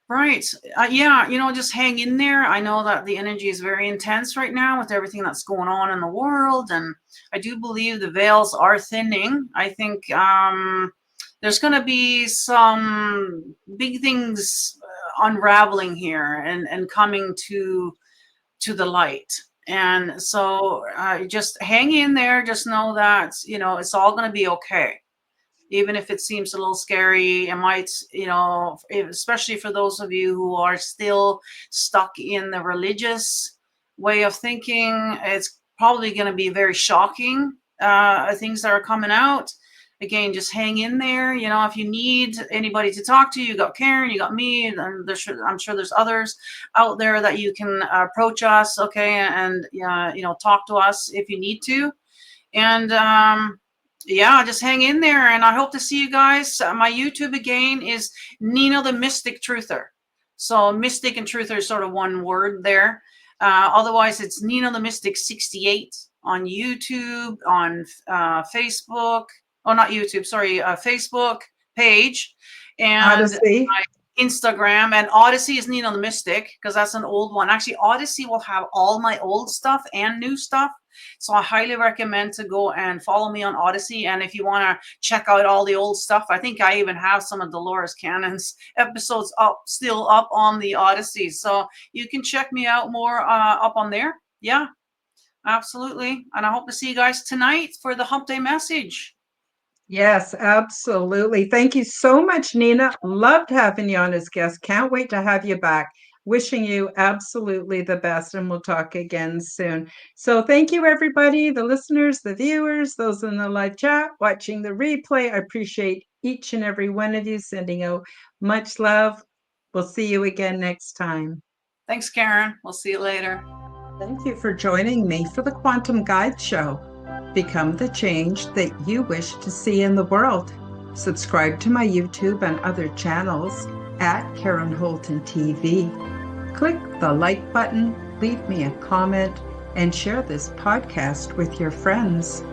Right. Yeah, you know, just hang in there. I know that the energy is very intense right now with everything that's going on in the world. And I do believe the veils are thinning. I think there's going to be some big things unraveling here and coming to the light. And so just hang in there. Just know that, you know, it's all going to be okay. Even if it seems a little scary, it might, you know, especially for those of you who are still stuck in the religious way of thinking, it's probably going to be very shocking, things that are coming out. Again, just hang in there. You know, if you need anybody to talk to, you got Karen, you got me, and I'm sure there's others out there that you can approach us, okay, and you know, talk to us if you need to. And yeah, just hang in there, and I hope to see you guys. My YouTube again is Nina the Mystic Truther. So mystic and truther is sort of one word there. Otherwise, it's Nina the Mystic 68 on YouTube, on Facebook. Oh, not YouTube, sorry, Facebook page, and Odyssey. my Instagram. And Odyssey is Nina the Mystic, because that's an old one. Actually, Odyssey will have all my old stuff and new stuff. So I highly recommend to go and follow me on Odyssey. And if you want to check out all the old stuff, I think I even have some of Dolores Cannon's episodes still up on the Odyssey. So you can check me out more up on there. Yeah, absolutely. And I hope to see you guys tonight for the Hump Day message. Yes, absolutely. Thank you so much, Nina. Loved having you on as guest. Can't wait to have you back. Wishing you absolutely the best, and we'll talk again soon. So thank you, everybody, the listeners, the viewers, those in the live chat, watching the replay. I appreciate each and every one of you, sending out much love. We'll see you again next time. Thanks, Karen. We'll see you later. Thank you for joining me for the Quantum Guide Show. Become the change that you wish to see in the world. Subscribe to my YouTube and other channels at Karen Holton TV. Click the like button, leave me a comment, and share this podcast with your friends.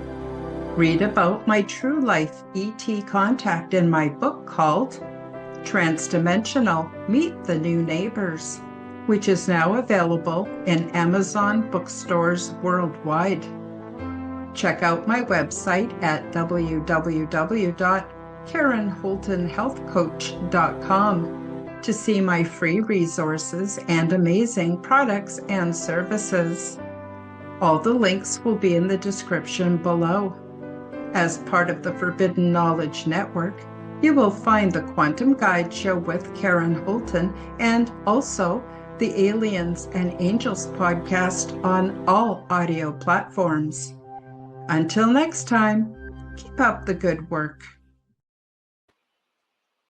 Read about my true life ET contact in my book called Transdimensional: Meet the New Neighbors. which is now available in Amazon bookstores worldwide. Check out my website at www.karenholtonhealthcoach.com to see my free resources and amazing products and services. All the links will be in the description below. As part of the Forbidden Knowledge Network, you will find the Quantum Guide Show with Karen Holton and also the Aliens and Angels podcast on all audio platforms. Until next time, keep up the good work.